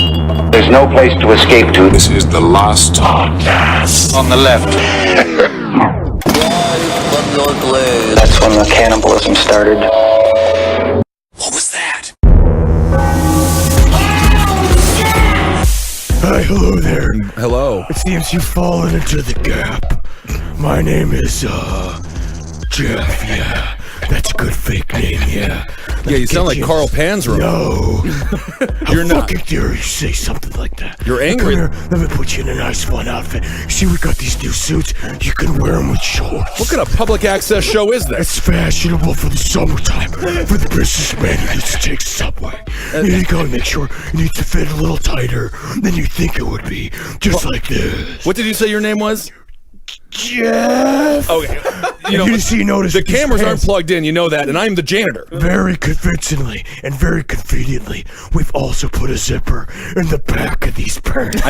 There's no place to escape to. This is the last podcast. On the left. That's when the cannibalism started. What was that? Hi, hello there. Hello. It seems you've fallen into the gap. My name is, Jeff, yeah. That's a good fake name, yeah. Yeah, you sound like Carl Panzer. No. You're How not. fucking dare you say something like that? You're angry. Come here, let me put you in a nice fun outfit. See, we got these new suits. You can wear them with shorts. What kind of public access show is this? It's fashionable for the summertime. For the businessman who needs to take subway. You gotta make sure it needs to fit a little tighter than you think it would be. Just like this. What did you say your name was? Jeff. Okay. Notice the cameras aren't plugged in, you know that, and I'm the janitor. Very convincingly and very conveniently, we've also put a zipper in the back of these pants.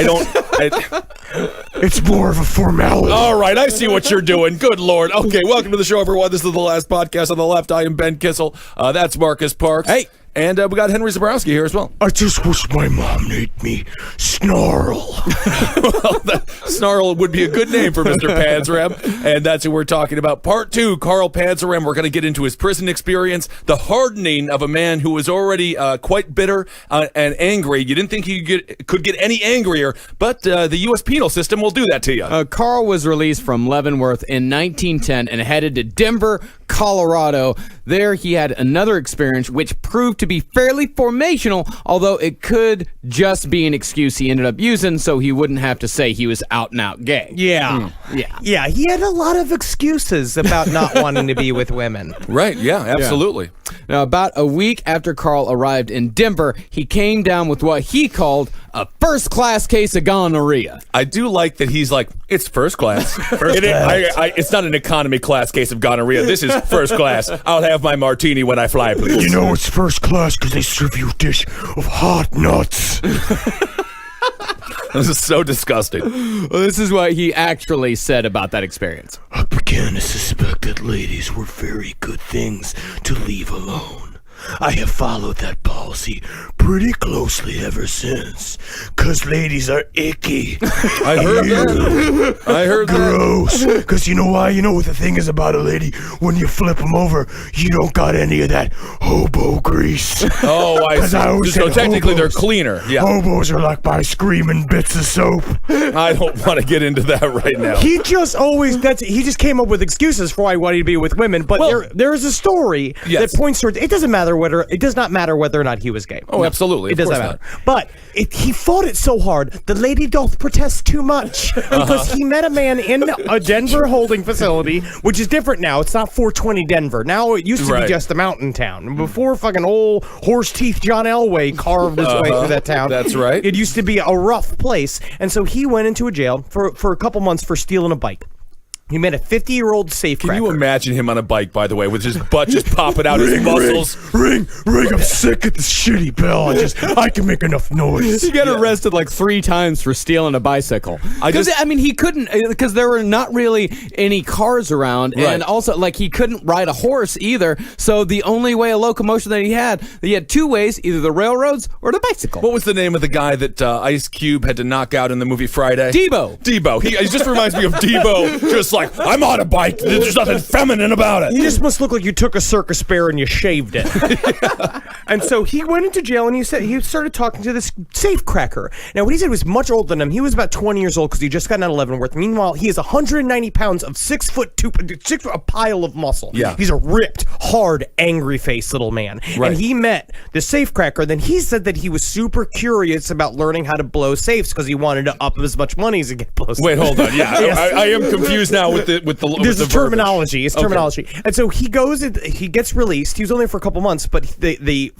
It's more of a formality. All right, I see what you're doing. Good Lord. Okay, welcome to the show, everyone. This is the last podcast on the left. I am Ben Kissel. That's Marcus Parks. Hey. And we got Henry Zabrowski here as well. I just wish my mom named me Snarl. Well, Snarl would be a good name for Mr. Panzram, and that's who we're talking about. Part 2, Carl Panzram. We're going to get into his prison experience, the hardening of a man who was already quite bitter and angry. You didn't think he could get any angrier, but the U.S. penal system will do that to you. Carl was released from Leavenworth in 1910 and headed to Denver, Colorado. There he had another experience which proved to be fairly formational, although it could just be an excuse he ended up using so he wouldn't have to say he was out and out gay. Yeah. He had a lot of excuses about not wanting to be with women. Right, yeah, absolutely. Yeah. Now, about a week after Carl arrived in Denver, he came down with what he called a first-class case of gonorrhea. I do like that he's like, it's first class. It's not an economy class case of gonorrhea. This is first class. I'll have my martini when I fly, please. You know it's first class because they serve you a dish of hot nuts. This is so disgusting. Well, this is what he actually said about that experience. I began to suspect that ladies were very good things to leave alone. I have followed that policy pretty closely ever since. 'Cause ladies are icky. I heard that. I heard Gross. Because you know why? You know what the thing is about a lady? When you flip them over, you don't got any of that hobo grease. Oh, I see. So technically they're cleaner. Yeah. Hobos are like by screaming bits of soap. I don't want to get into that right now. He just came up with excuses for why he wanted to be with women, but there is a story that points towards it does not matter whether or not he was gay. Oh, absolutely. It doesn't matter. But he fought it so hard, the lady doth protest too much. Because he met a man in a Denver holding facility, which is different now. It's not 420 Denver. Now it used to be just a mountain town. Before fucking old horse teeth John Elway carved his way through that town. That's right. It used to be a rough place. And so he went into a jail for a couple months for stealing a bike. He met a 50-year-old safecracker. Can you imagine him on a bike, by the way, with his butt just popping out, his muscles? Ring, I'm sick of this shitty bell. I can make enough noise. He got arrested like 3 times for stealing a bicycle. He couldn't, because there were not really any cars around, and also, like, he couldn't ride a horse either, so the only way of locomotion that he had 2 ways, either the railroads or the bicycle. What was the name of the guy that Ice Cube had to knock out in the movie Friday? Debo. He just reminds me of Debo, just like, I'm on a bike. There's nothing feminine about it. You just must look like you took a circus bear and you shaved it. And so he went into jail and he started talking to this safecracker. Now, what he said was much older than him. He was about 20 years old because he just gotten out of Leavenworth. Meanwhile, he is 190 pounds of 6'2", a pile of muscle. Yeah. He's a ripped, hard, angry-faced little man. Right. And he met the safecracker. Then he said that he was super curious about learning how to blow safes because he wanted to up as much money as he could blow safes. Wait, hold on. Yeah, Yes. I am confused now with the There's the terminology. It's Okay. terminology. And so he gets released. He was only there for a couple months, but the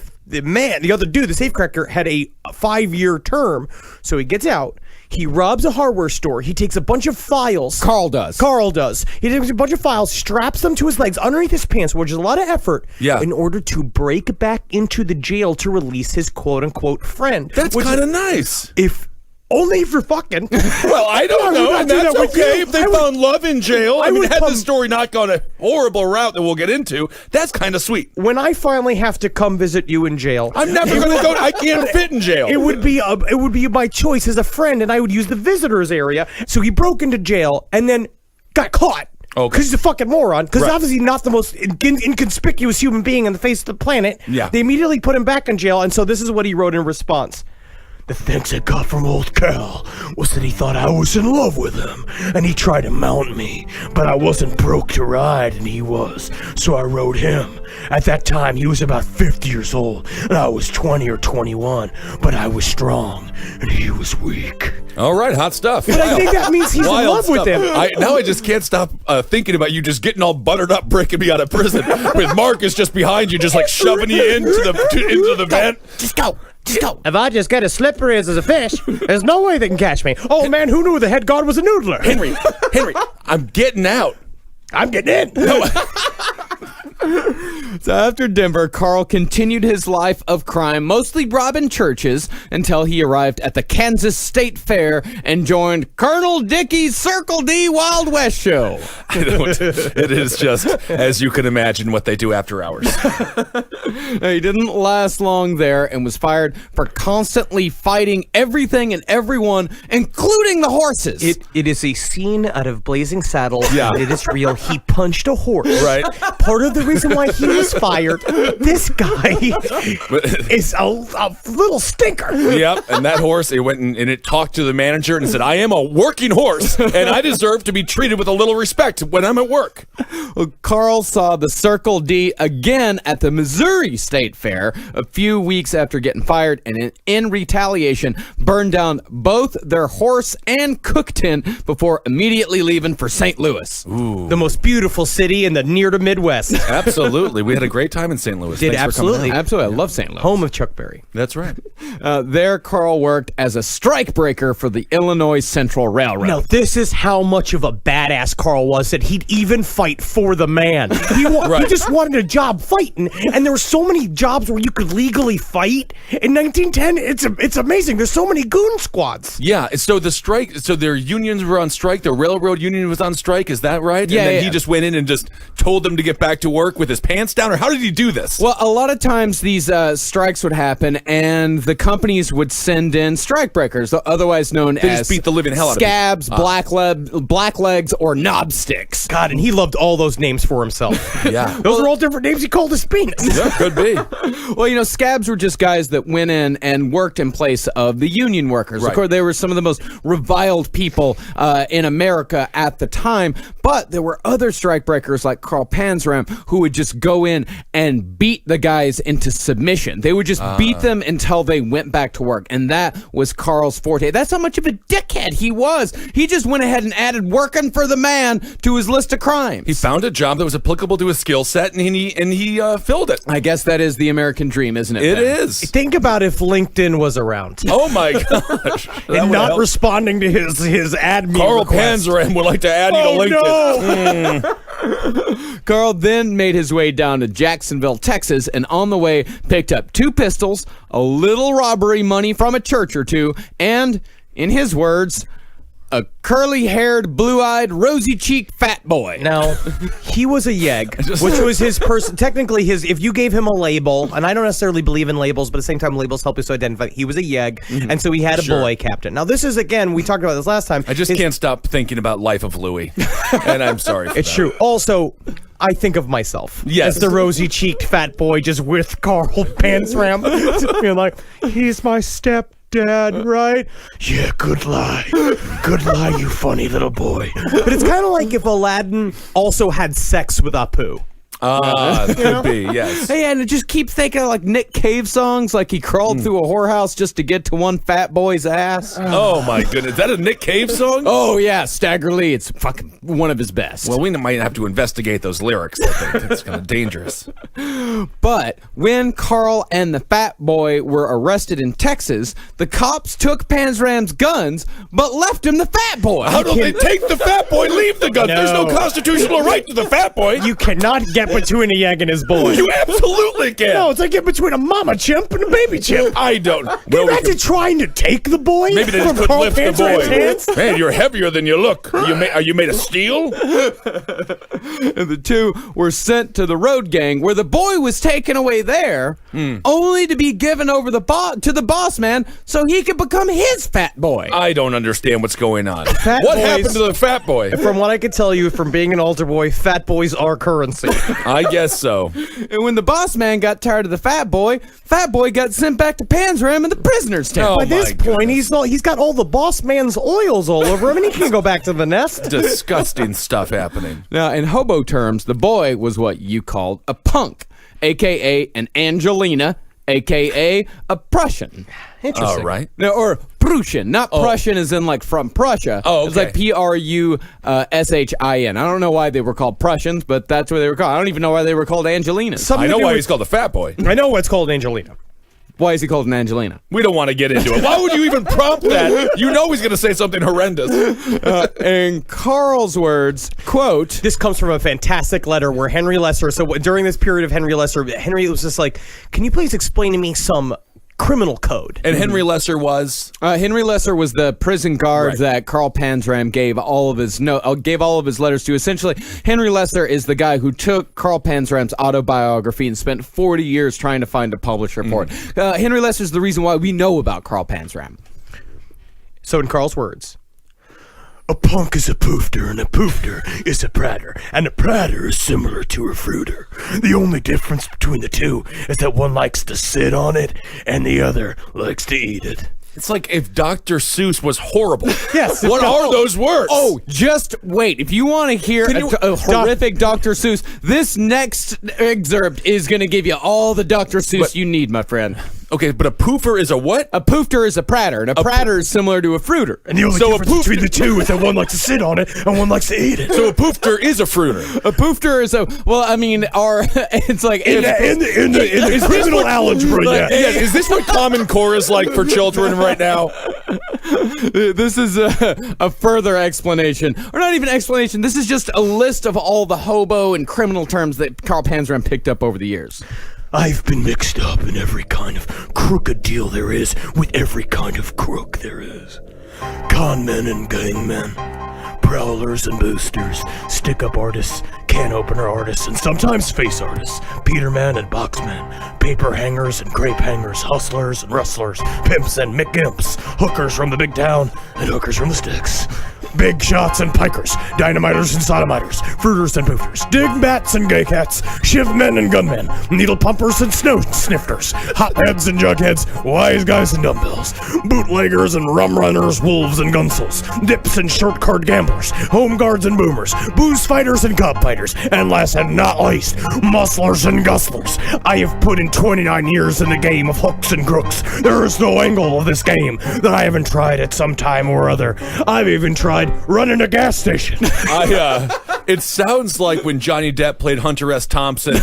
other dude, the safecracker, had a 5-year term. So he gets out. He robs a hardware store. He takes a bunch of files. Carl does. He takes a bunch of files, straps them to his legs underneath his pants, which is a lot of effort, in order to break back into the jail to release his quote-unquote friend. That's kind of nice. If Only if you're fucking. Well, I don't I would know, not and do that's that with okay you. if they I would- found love in jail. I mean, would had come- the story not gone a horrible route that we'll get into, that's kind of sweet. When I finally have to come visit you in jail, I'm never going to go. I can't fit in jail. it would be my choice as a friend, and I would use the visitors area. So he broke into jail and then got caught. Okay. Because he's a fucking moron. Because Right. obviously not the most inconspicuous human being on the face of the planet. Yeah. They immediately put him back in jail, and so this is what he wrote in response. The thanks I got from old Cal was that he thought I was in love with him, and he tried to mount me, but I wasn't broke to ride, and he was, so I rode him. At that time, he was about 50 years old, and I was 20 or 21, but I was strong, and he was weak. All right, hot stuff. But I think that means he's in Wild love with stuff. him. Now I just can't stop thinking about you just getting all buttered up, breaking me out of prison, with Marcus just behind you, just like shoving you into the vent. Just go. Just go. If I just get as slippery as a fish, there's no way they can catch me. Oh, man, who knew the head guard was a noodler? Henry, I'm getting out. I'm getting in. So after Denver, Carl continued his life of crime, mostly robbing churches, until he arrived at the Kansas State Fair and joined Colonel Dickey's Circle D Wild West show. It is just, as you can imagine, what they do after hours. He didn't last long there and was fired for constantly fighting everything and everyone, including the horses. It is a scene out of Blazing Saddles. Yeah. It is real. He punched a horse. Right. Part of the reason why he was fired, this guy is a little stinker. Yep, and that horse, it went and it talked to the manager and said, I am a working horse, and I deserve to be treated with a little respect when I'm at work. Well, Carl saw the Circle D again at the Missouri State Fair a few weeks after getting fired, and in retaliation, burned down both their horse and cook tent before immediately leaving for St. Louis. The most beautiful city in the near to Midwest. Absolutely. We had a great time in St. Louis. Did Thanks for coming absolutely. out. Absolutely, I love St. Louis. Home of Chuck Berry. That's right. There, Carl worked as a strikebreaker for the Illinois Central Railroad. Now, this is how much of a badass Carl was that he'd even fight for the man. He Right. just wanted a job fighting, and there were so many jobs where you could legally fight. In 1910, it's amazing. There's so many goon squads. Yeah, so the strike, so their unions were on strike, the railroad union was on strike, is that right? Yeah, And then yeah. he just went in and just told them to get back to work with his pants down, or how did he do this? Well, a lot of times these strikes would happen, and the companies would send in strikebreakers, otherwise known They as just beat the living hell out of people. scabs, blacklegs, or knobsticks. God, and he loved all those names for himself. Yeah. Those are all different names he called his penis. Yeah, could be. Well, you know, scabs were just guys that went in and worked in place of the union workers. Right. Of course, they were some of the most reviled people in America at the time, but there were other strikebreakers like Carl Panzram who would just go in and beat the guys into submission. They would just beat them until they went back to work, and that was Carl's forte. That's how much of a dickhead he was. He just went ahead and added working for the man to his list of crimes. He found a job that was applicable to his skill set, and he filled it. I guess that is the American dream, isn't it? It Ben? is. Think about if LinkedIn was around. Oh my gosh. That And would not help. responding to his ad me Carl request. Panzram would like to add you to LinkedIn. No. Carl then made his way down to Jacksonville, Texas, and on the way picked up 2 pistols, a little robbery money from a church or two, and, in his words, a curly-haired, blue-eyed, rosy-cheeked fat boy. Now, he was a yeg, which was his person. Technically, if you gave him a label, and I don't necessarily believe in labels, but at the same time, labels help us to identify. He was a yeg, and so he had a Sure. boy captain. Now, this is again, we talked about this last time. I just can't stop thinking about Life of Louie, and I'm sorry. For It's that. true. Also, I think of myself Yes. as the rosy-cheeked fat boy just with Carl Panzram, being like, he's my stepdad, right? Yeah, good lie. Good lie, you funny little boy. But it's kind of like if Aladdin also had sex with Apu. Could be, yes. Hey, and just keep thinking of like Nick Cave songs, like he crawled through a whorehouse just to get to one fat boy's ass. Oh my goodness, is that a Nick Cave song? Oh yeah, Stagger Lee. It's fucking one of his best. Well, we might have to investigate those lyrics. I think it's kind of dangerous. But when Carl and the fat boy were arrested in Texas, the cops took Panzram's guns, but left him the fat boy. How do they take the fat boy, leave the gun? No. There's no constitutional right to the fat boy. You cannot get get between a Yeg and his boy. You absolutely can. No, it's like get between a mama chimp and a baby chimp. I don't. Can you imagine trying to take the boy? Maybe they just from couldn't Carl lift the Panzeram's hands? boy. Man, you're heavier than you look. Are you made of steel? And the two were sent to the road gang, where the boy was taken away there, only to be given over to the boss man so he could become his fat boy. I don't understand what's going on. Fat What boys- happened to the fat boy? From what I could tell you from being an altar boy, fat boys are currency. I guess so. And when the boss man got tired of the fat boy got sent back to Panzeram in the prisoner's tent. Oh, By this my point, goodness. he's got all the boss man's oils all over him, and he can't go back to the nest. Disgusting stuff happening. Now, in hobo terms, the boy was what you called a punk, a.k.a. an Angelina, a.k.a. a Prussian. Interesting. All right. No, or Prussian, not Prussian as in like from Prussia. Oh, It's like okay. Prushin. I don't know why they were called Prussians, but that's what they were called. I don't even know why they were called Angelinas. Something I to know do why with- he's called the fat boy. I know what's called Angelina. Why is he called an Angelina? We don't want to get into it. Why would you even prompt that? You know he's going to say something horrendous. In Carl's words, quote, This comes from a fantastic letter where Henry Lesser, so during this period of Henry Lesser, Henry was just like, can you please explain to me some criminal code? And Henry Lesser was... Henry Lesser was the prison guard Right. that Carl Panzeram gave all of his letters to. Essentially, Henry Lesser is the guy who took Carl Panzeram's autobiography and spent 40 years trying to find a publisher for it. Henry Lesser is the reason why we know about Carl Panzeram. So in Carl's words, A punk is a poofter, and a poofter is a prater, and a prater is similar to a fruiter. The only difference between the two is that one likes to sit on it, and the other likes to eat it. It's like if Dr. Seuss was horrible. Yes. What are those words? Oh, just wait. If you want to hear a horrific Dr. Seuss, this next excerpt is going to give you all the Dr. Seuss you need, my friend. Okay, but a poofer is a what? A poofter is a prater, and a prater is similar to a fruiter. And the only So a difference between the two is that one likes to sit on it, and one likes to eat it. So a poofter is a fruiter. A poofter is it's like... In the criminal algebra, yeah. Yes, is this what Common Core is like for children right now? This is a further explanation. Or not even explanation, this is just a list of all the hobo and criminal terms that Carl Panzeram picked up over the years. I've been mixed up in every kind of crooked deal there is with every kind of crook there is. Con men and gang men, prowlers and boosters, stick-up artists, can opener artists, and sometimes face artists, Peterman and boxmen, paper hangers and grape hangers, hustlers and rustlers, pimps and McGimps, hookers from the big town and hookers from the sticks. Big shots and pikers, dynamiters and sodomiters, fruiters and poofers, digbats and gay cats, shiv men and gunmen, needle pumpers and snow snifters, hotheads and jugheads, wise guys and dumbbells, bootleggers and rum runners, wolves and gunsels, dips and short card gamblers, home guards and boomers, booze fighters and cob fighters, and last and not least, mustlers and gustlers. I have put in 29 years in the game of hooks and crooks. There is no angle of this game that I haven't tried at some time or other. I've even tried running a gas station. It sounds like when Johnny Depp played Hunter S. Thompson,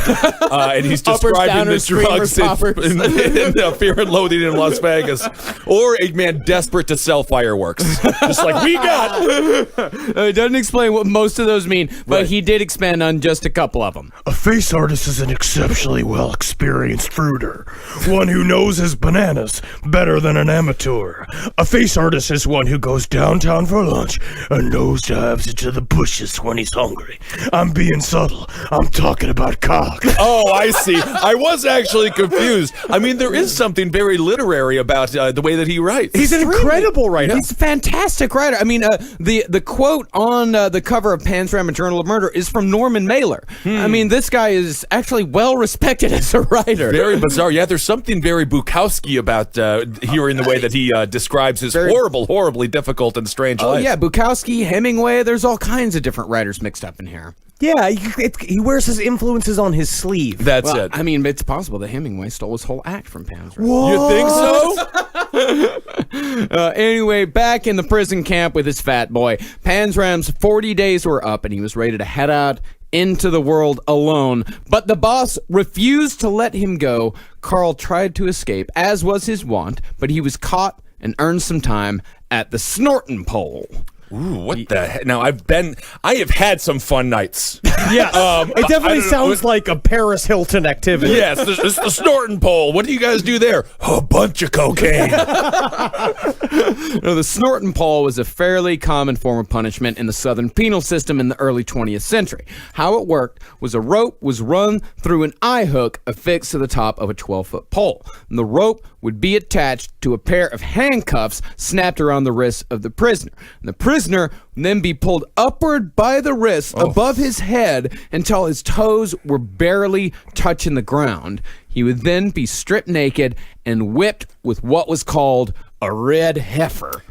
and he's describing the downers, drugs screamers, in Fear and Loathing in Las Vegas, or a man desperate to sell fireworks, just like we got. It doesn't explain what most of those mean, but Right. he did expand on just a couple of them. A face artist is an exceptionally well-experienced fruiter, one who knows his bananas better than an amateur. A face artist is one who goes downtown for lunch and nosedives into the bushes when he's hungry. I'm being subtle. I'm talking about cock. Oh, I see. I was actually confused. I mean, there is something very literary about the way that he writes. He's an incredible writer. He's a fantastic writer. I mean, the quote on the cover of Panzeram, A Journal of Murder, is from Norman Mailer. I mean, this guy is actually well respected as a writer. Very bizarre. Yeah, there's something very Bukowski about hearing the way that he describes his horribly difficult and strange Oh life. yeah, Bukowski, Hemingway. There's all kinds of different writers mixed up in here. Yeah, he wears his influences on his sleeve. That's Well, it. I mean, it's possible that Hemingway stole his whole act from Panzeram. You think so? Anyway, back in the prison camp with his fat boy, Panzeram's 40 days were up and he was ready to head out into the world alone. But the boss refused to let him go. Carl tried to escape, as was his wont, but he was caught and earned some time at the snorting pole. Ooh, what the heck? Now, I have had some fun nights. Yes. It I definitely don't know. sounds like a Paris Hilton activity. Yes, it's the snorting pole. What do you guys do there? A bunch of cocaine. No, the snorting pole was a fairly common form of punishment in the Southern penal system in the early 20th century. How it worked was a rope was run through an eye hook affixed to the top of a 12-foot pole. And the rope would be attached to a pair of handcuffs snapped around the wrists of the prisoner. And the prisoner would then be pulled upward by the wrists above his head until his toes were barely touching the ground. He would then be stripped naked and whipped with what was called a red heifer,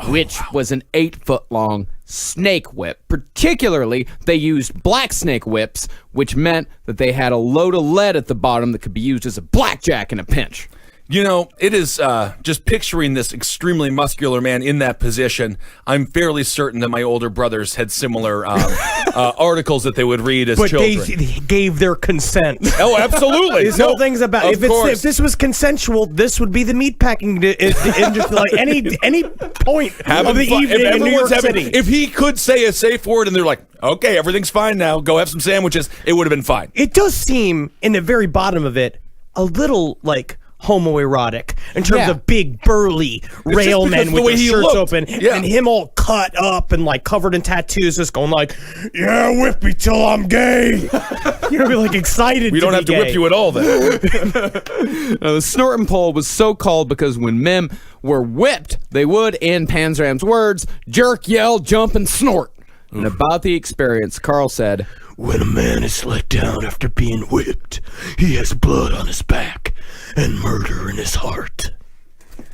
which was an 8-foot-long snake whip. Particularly, they used black snake whips, which meant that they had a load of lead at the bottom that could be used as a blackjack in a pinch. You know, it is just picturing this extremely muscular man in that position. I'm fairly certain that my older brothers had similar articles that they would read as But children. they gave their consent. Oh, absolutely. These whole things about of course. if this was consensual, this would be the meatpacking industry. Like any point Having of the fun. evening in New York City. If he could say a safe word and they're like, okay, everything's fine now, go have some sandwiches, it would have been fine. It does seem, in the very bottom of it, a little like homoerotic in terms Yeah. of big burly rail because men the with way their he shirts looked. open Yeah. and him all cut up and like covered in tattoos, just going like, "Yeah, whip me till I'm gay." You're gonna be like excited. We don't be have to gay. whip you at all then. Now, the snorting pole was so called because when men were whipped, they would, in Panzram's words, jerk, yell, jump, and snort. And about the experience, Carl said, When a man is let down after being whipped, he has blood on his back and murder in his heart.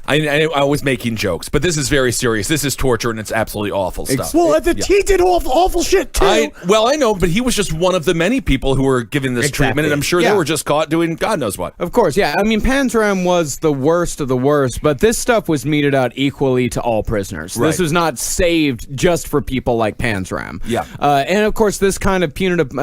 I was making jokes, but this is very serious. This is torture, and it's absolutely awful stuff. Well, he did awful shit too. I know, but he was just one of the many people who were given this treatment, and I'm sure Yeah. they were just caught doing God knows what. Of course, yeah. I mean, Panzram was the worst of the worst, but this stuff was meted out equally to all prisoners. Right. This was not saved just for people like Panzram. Yeah. And of course, this kind of punitive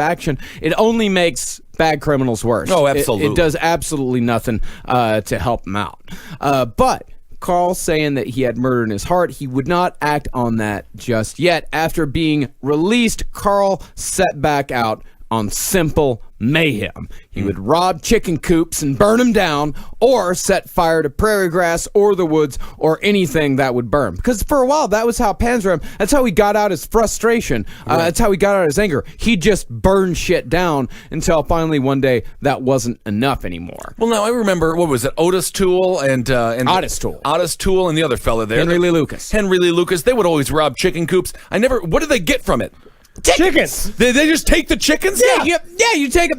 action, it only makes bad criminals worse. Oh, absolutely. It does absolutely nothing to help them out. But Carl saying that he had murder in his heart, he would not act on that just yet. After being released, Carl set back out on simple mayhem. He would rob chicken coops and burn them down, or set fire to prairie grass or the woods or anything that would burn. Because for a while, that was how Panzram, that's how he got out his frustration. That's how he got out his anger. He just burned shit down until finally one day that wasn't enough anymore. Well, now I remember, what was it, Otis Toole and Otis Toole. Otis Toole and the other fella there. Henry Lee Lucas. Henry Lee Lucas. They would always rob chicken coops. What did they get from it? Chickens. They just take the chickens? You take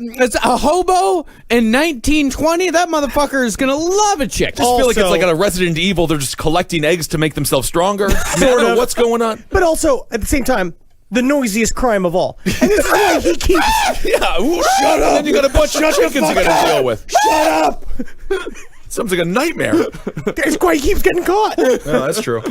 a hobo in 1920. That motherfucker is gonna love a chick. I just feel like it's Also- like a Resident Evil. They're just collecting eggs to make themselves stronger. I don't know what's going on. But also, at the same time, the noisiest crime of all. And this is why he keeps... Yeah, shut up. And then you got a bunch of chickens you got to deal with. Shut up! Sounds like a nightmare. That's why he keeps getting caught. No, that's true.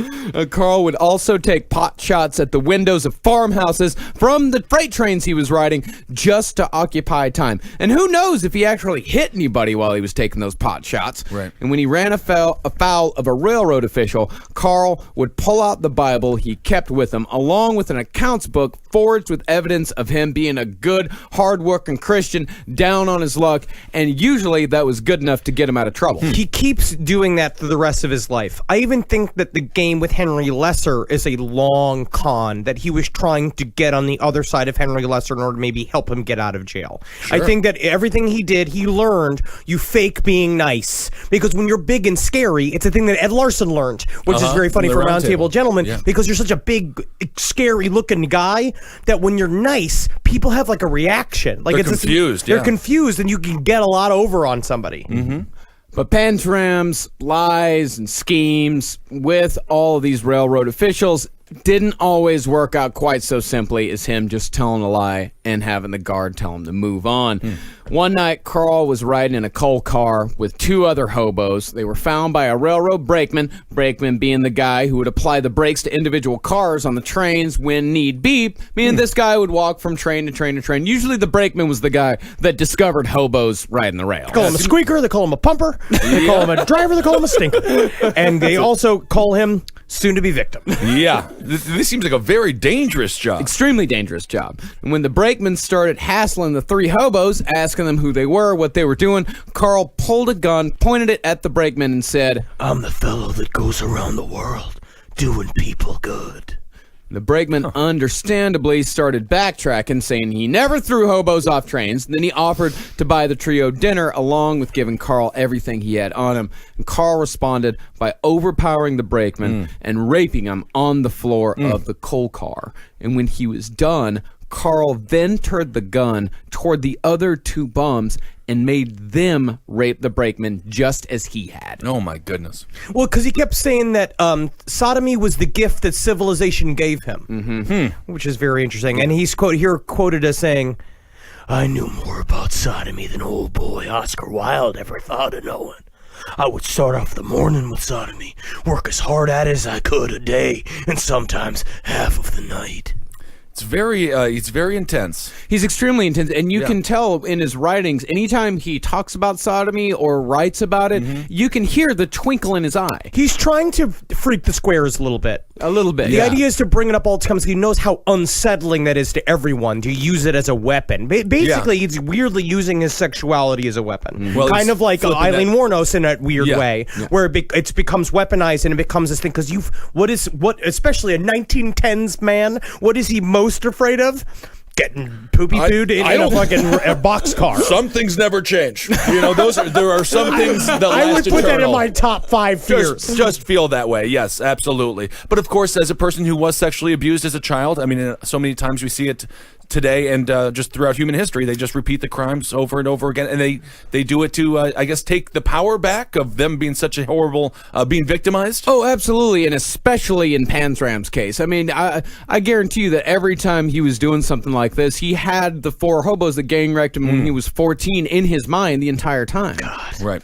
Carl would also take pot shots at the windows of farmhouses from the freight trains he was riding just to occupy time. And who knows if he actually hit anybody while he was taking those pot shots. Right. And when he ran afoul of a railroad official, Carl would pull out the Bible he kept with him, along with an accounts book forged with evidence of him being a good, hard-working Christian down on his luck, and usually that was good enough to get him out of trouble. He keeps doing that for the rest of his life. I even think that the game with Henry Lesser is a long con, that he was trying to get on the other side of Henry Lesser in order to maybe help him get out of jail. I think that everything he did, he learned you fake being nice. Because when you're big and scary, it's a thing that Ed Larson learned, which is very funny The for a Round Round Table Table. Gentleman, Yeah. because you're such a big, scary looking guy that when you're nice, people have like a reaction. Like They're confused, They're yeah. confused, and you can get a lot over on somebody. But Panzram's lies and schemes with all of these railroad officials didn't always work out quite so simply as him just telling a lie and having the guard tell him to move on. One night, Carl was riding in a coal car with two other hobos. They were found by a railroad brakeman being the guy who would apply the brakes to individual cars on the trains when need be, meaning this guy would walk from train to train to train. Usually the brakeman was the guy that discovered hobos riding the rail. They call him a squeaker, they call him a pumper, they call him a driver, they call him a stinker. And they also call him soon-to-be victim. Yeah, this seems like a very dangerous job. Extremely dangerous job. And when the brakemen started hassling the three hobos, asking them who they were, what they were doing, Carl pulled a gun, pointed it at the brakemen, and said, I'm the fellow that goes around the world doing people good. The brakeman understandably started backtracking, saying he never threw hobos off trains. Then he offered to buy the trio dinner, along with giving Carl everything he had on him. And Carl responded by overpowering the brakeman and raping him on the floor of the coal car. And when he was done, Carl then turned the gun toward the other two bums and made them rape the brakeman just as he had. Oh, my goodness. Well, because he kept saying that sodomy was the gift that civilization gave him, which is very interesting. And he's quoted as saying, I knew more about sodomy than old boy Oscar Wilde ever thought of knowing. I would start off the morning with sodomy, work as hard at it as I could a day, and sometimes half of the night. It's very intense. He's extremely intense, and you can tell in his writings, anytime he talks about sodomy or writes about it, you can hear the twinkle in his eye. he's trying to freak the squares a little bit. A little bit. The idea is to bring it up all the time because he knows how unsettling that is to everyone to use it as a weapon. Basically, he's weirdly using his sexuality as a weapon. Well, kind he's of like flipping Eileen that- Wuornos in a weird way, Yeah. where it becomes weaponized and it becomes this thing. Because especially a 1910s man, what is he most afraid of? Getting poopy pooed in I a don't- fucking boxcar. Some things never change. You know, there are some things that last I would put that in eternal. my top 5 fears. Just feel that way. Yes, absolutely. But of course, as a person who was sexually abused as a child, I mean, so many times we see it today and just throughout human history, they just repeat the crimes over and over again, and they do it to, I guess, take the power back of them being such a horrible, being victimized. Oh, absolutely, and especially in Panzram's case. I mean, I guarantee you that every time he was doing something like this, he had the 4 hobos that gang wrecked him when he was 14 in his mind the entire time. God. Right.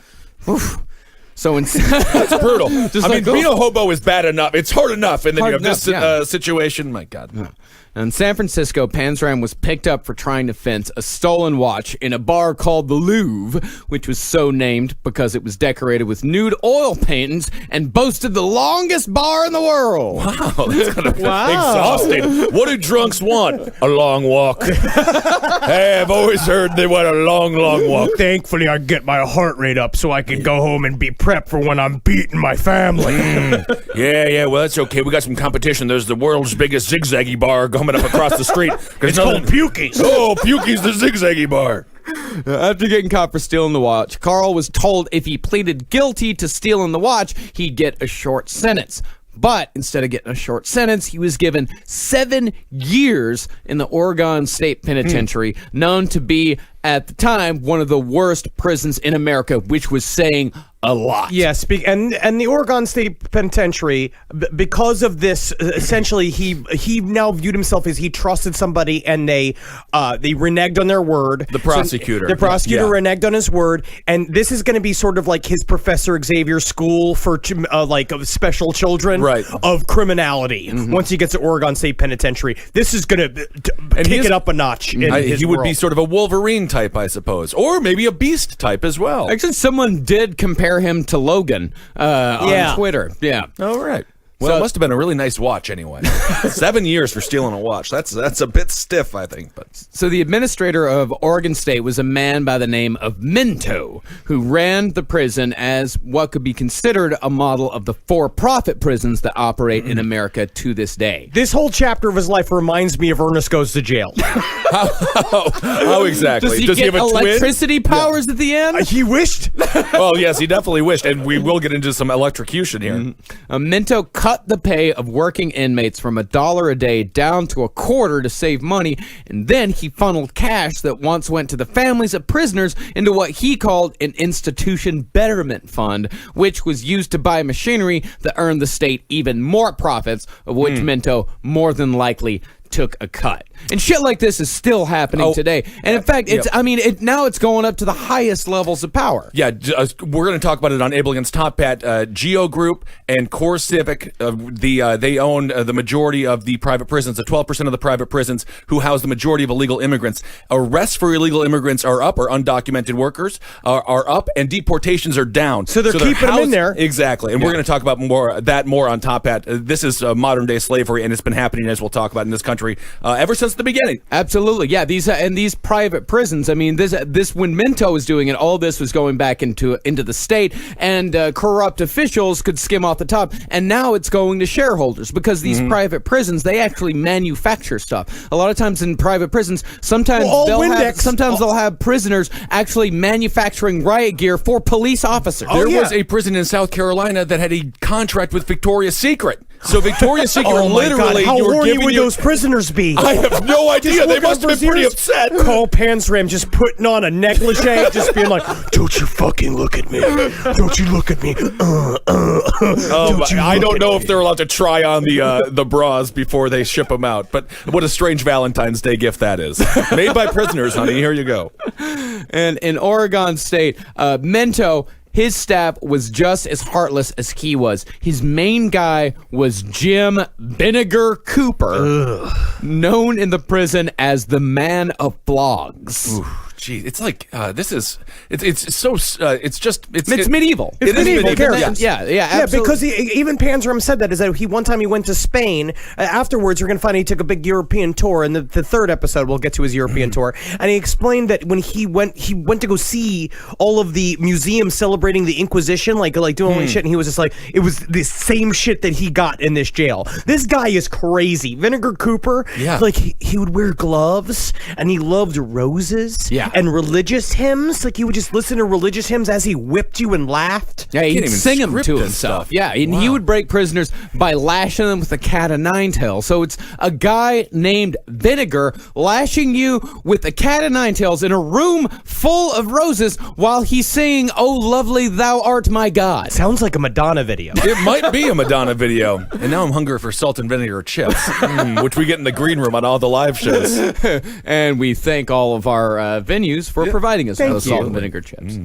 So It's brutal. I mean, like, being a hobo is bad enough. It's hard enough, and then you Hard have this enough, situation. My God. In San Francisco, Panzram was picked up for trying to fence a stolen watch in a bar called the Louvre, which was so named because it was decorated with nude oil paintings and boasted the longest bar in the world. Wow, that's kind of exhausting. What do drunks want? A long walk. Hey, I've always heard they want a long, long walk. Thankfully, I get my heart rate up so I can go home and be prepped for when I'm beating my family. Yeah, well, that's okay. We got some competition. There's the world's biggest zigzaggy bar coming up across the street. It's called Pukey's. Oh, Pukey's the zigzaggy bar. After getting caught for stealing the watch, Carl was told if he pleaded guilty to stealing the watch, he'd get a short sentence. But instead of getting a short sentence, he was given 7 years in the Oregon State Penitentiary, known to be, at the time, one of the worst prisons in America, which was saying a lot. Yes, and the Oregon State Penitentiary, because of this, essentially he now viewed himself as he trusted somebody, and they reneged on their word. The prosecutor. The prosecutor Yeah. reneged on his word, and this is going to be sort of like his Professor Xavier School for of special children of criminality. Once he gets to Oregon State Penitentiary, this is going to kick it up a notch. In his he would be world. sort of a Wolverine type, I suppose, or maybe a Beast type as well. Actually, someone did compare him to Logan on Twitter. Yeah. All right. Well, it must have been a really nice watch anyway. 7 years for stealing a watch. That's a bit stiff, I think. But So the administrator of Oregon State was a man by the name of Minto, who ran the prison as what could be considered a model of the for-profit prisons that operate in America to this day. This whole chapter of his life reminds me of Ernest Goes to Jail. how exactly? Does he Does get he have a twin? electricity powers at the end? He wished. Well, yes, he definitely wished, and we will get into some electrocution here. Minto cut the pay of working inmates from $1 a day down to $0.25 to save money, and then he funneled cash that once went to the families of prisoners into what he called an institution betterment fund, which was used to buy machinery that earned the state even more profits, of which Minto more than likely took a cut. And shit like this is still happening today. And in fact, now it's going up to the highest levels of power. Yeah, we're going to talk about it on Able Against Top Hat. Geo Group and Core Civic, they own the majority of the private prisons, the 12% of the private prisons who house the majority of illegal immigrants. Arrests for illegal immigrants are up, or undocumented workers are up, and deportations are down. So they're keeping them in there. Exactly. And we're going to talk about more on Top Hat. This is modern day slavery, and it's been happening, as we'll talk about, in this country ever since the beginning. Absolutely, yeah. These private prisons. I mean, this when Minto was doing it, all this was going back into the state, and corrupt officials could skim off the top. And now it's going to shareholders because these private prisons, they actually manufacture stuff. A lot of times in private prisons, sometimes they'll have prisoners actually manufacturing riot gear for police officers. There was a prison in South Carolina that had a contract with Victoria's Secret. So Victoria's Secret literally, how horny would you, those prisoners be? I have no idea. They must have been pretty upset. Carl Panzram just putting on a negligee, just being like, "Don't you fucking look at me! Don't you look at me!" I don't know if they're allowed to try on the bras before they ship them out. But what a strange Valentine's Day gift that is. Made by prisoners, honey. Here you go. And in Oregon State, Minto, his staff was just as heartless as he was. His main guy was Jim Vinegar Cooper, known in the prison as the Man of Flogs. Ooh. Gee, it's like it's medieval. It's medieval characters. Yeah, absolutely. Yeah, because even Panzram said that, is that one time he went to Spain. Afterwards, you're going to find he took a big European tour. In the third episode, we'll get to his European tour. And he explained that when he went to go see all of the museums celebrating the Inquisition, like doing all this shit, and he was just like, it was the same shit that he got in this jail. This guy is crazy. Vinegar Cooper, like he would wear gloves, and he loved roses. Yeah. And religious hymns, like he would just listen to religious hymns as he whipped you and laughed. Yeah, he'd sing them to himself. Yeah, and he would break prisoners by lashing them with a cat of nine tails. So it's a guy named Vinegar lashing you with a cat of nine tails in a room full of roses while he's saying, "Oh, lovely thou art my God." Sounds like a Madonna video. It might be a Madonna video. And now I'm hungry for salt and vinegar chips, which we get in the green room on all the live shows. And we thank all of our venues for providing us those salt and vinegar chips.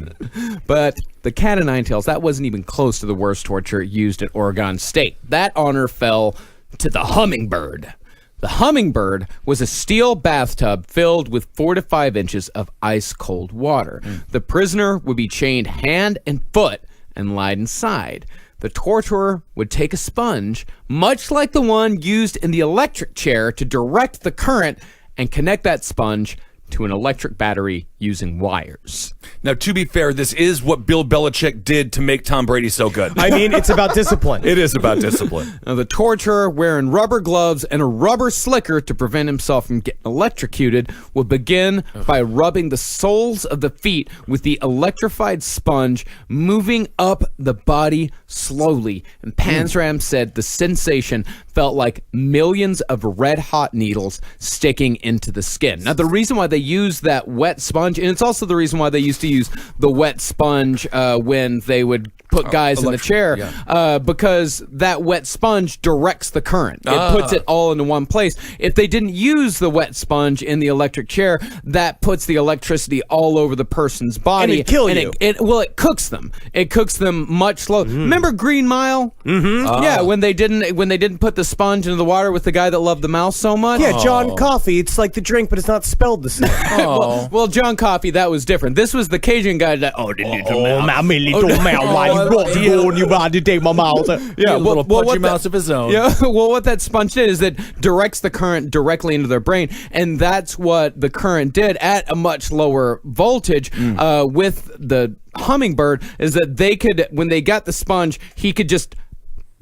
But the cat of nine tails, that wasn't even close to the worst torture used at Oregon State. That honor fell to the hummingbird. The hummingbird was a steel bathtub filled with 4 to 5 inches of ice-cold water. The prisoner would be chained hand and foot and lied inside. The torturer would take a sponge, much like the one used in the electric chair, to direct the current and connect that sponge to an electric battery using wires. Now, to be fair, this is what Bill Belichick did to make Tom Brady so good. I mean, it's about discipline. It is about discipline. Now, the torturer, wearing rubber gloves and a rubber slicker to prevent himself from getting electrocuted, would begin by rubbing the soles of the feet with the electrified sponge, moving up the body slowly. And Panzram said the sensation felt like millions of red-hot needles sticking into the skin. Now, the reason why they use that wet sponge, and it's also the reason why they used to use the wet sponge when they would put guys in the chair, because that wet sponge directs the current. It puts it all into one place. If they didn't use the wet sponge in the electric chair, that puts the electricity all over the person's body. And it'd kill you. It cooks them. It cooks them much slower. Remember Green Mile? Yeah, when they didn't put the sponge into the water with the guy that loved the mouse so much. Yeah, John Coffey. It's like the drink, but it's not spelled the same. Well, John Coffey, that was different. This was the Cajun guy that, my little mouse, you about to take my mouse. Yeah, a little pudgy mouse of his own. Yeah, well, what that sponge did is that directs the current directly into their brain, and that's what the current did at a much lower voltage with the hummingbird, is that they could, when they got the sponge, he could just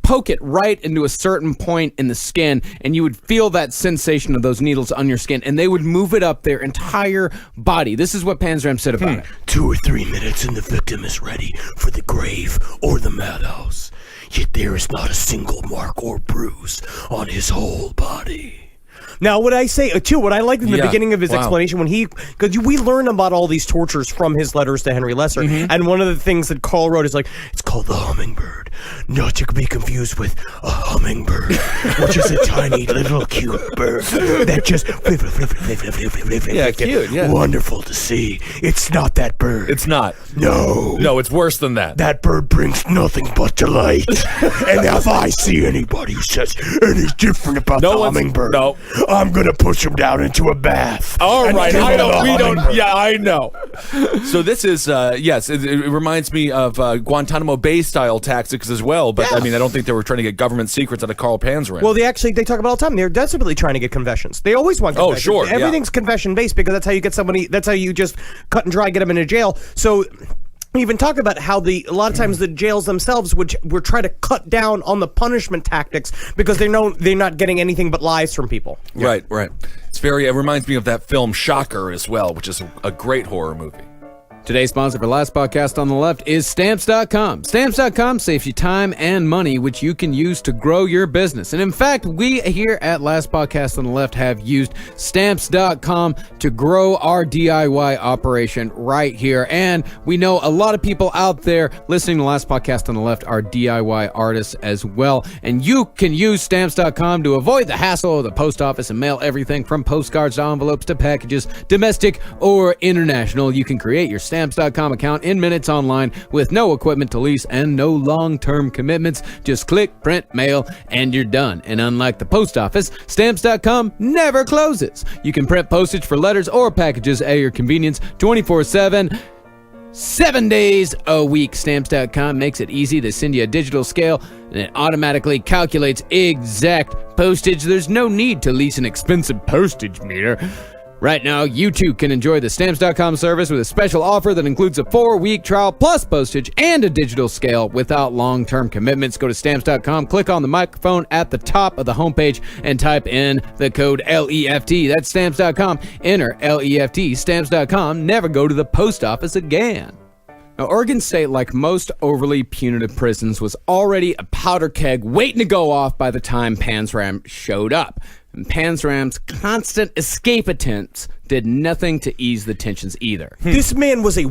poke it right into a certain point in the skin, and you would feel that sensation of those needles on your skin, and they would move it up their entire body. This is what Panzram said about it. 2 or 3 minutes and the victim is ready for the grave or the madhouse. Yet there is not a single mark or bruise on his whole body. Now, what I say, too, what I liked in the beginning of his explanation, because we learn about all these tortures from his letters to Henry Lesser, and one of the things that Carl wrote is like, it's called the hummingbird, not to be confused with a hummingbird, which is a tiny little cute bird that just cute, yeah. wonderful to see. It's not that bird. It's not. No, it's worse than that. that bird brings nothing but delight. And if I see anybody who says any different about the hummingbird, I'm gonna push him down into a bath. All and right, give him the hummingbird. Yeah, I know. So this is, yes, it reminds me of Guantanamo Bay style tactics as well. But I mean, I don't think they were trying to get government secrets out of Carl Panzram. Well, they talk about it all the time. They're desperately trying to get confessions. They always want confessions. sure, yeah. Everything's confession based because that's how you get somebody. That's how you just cut and dry get them into jail. So. We even talk about how a lot of times the jails themselves would try to cut down on the punishment tactics because they know they're not getting anything but lies from people. Right. It reminds me of that film Shocker as well, which is a great horror movie. Today's sponsor for Last Podcast on the Left is Stamps.com. Stamps.com saves you time and money, which you can use to grow your business. And in fact, we here at Last Podcast on the Left have used Stamps.com to grow our DIY operation right here. And we know a lot of people out there listening to Last Podcast on the Left are DIY artists as well. And you can use Stamps.com to avoid the hassle of the post office and mail everything from postcards to envelopes to packages, domestic or international. You can create your Stamps.com account in minutes online with no equipment to lease and no long-term commitments. Just click, print, mail, and you're done. And unlike the post office, Stamps.com never closes. You can print postage for letters or packages at your convenience 24/7. 7 days a week. Stamps.com makes it easy to send you a digital scale, and it automatically calculates exact postage. There's no need to lease an expensive postage meter. Right now, you too can enjoy the Stamps.com service with a special offer that includes a 4-week trial plus postage and a digital scale without long-term commitments. Go to Stamps.com, click on the microphone at the top of the homepage, and type in the code LEFT. That's Stamps.com. Enter LEFT. Stamps.com. Never go to the post office again. Now, Oregon State, like most overly punitive prisons, was already a powder keg waiting to go off by the time Panzram showed up. And Panzram's constant escape attempts did nothing to ease the tensions either. This man was a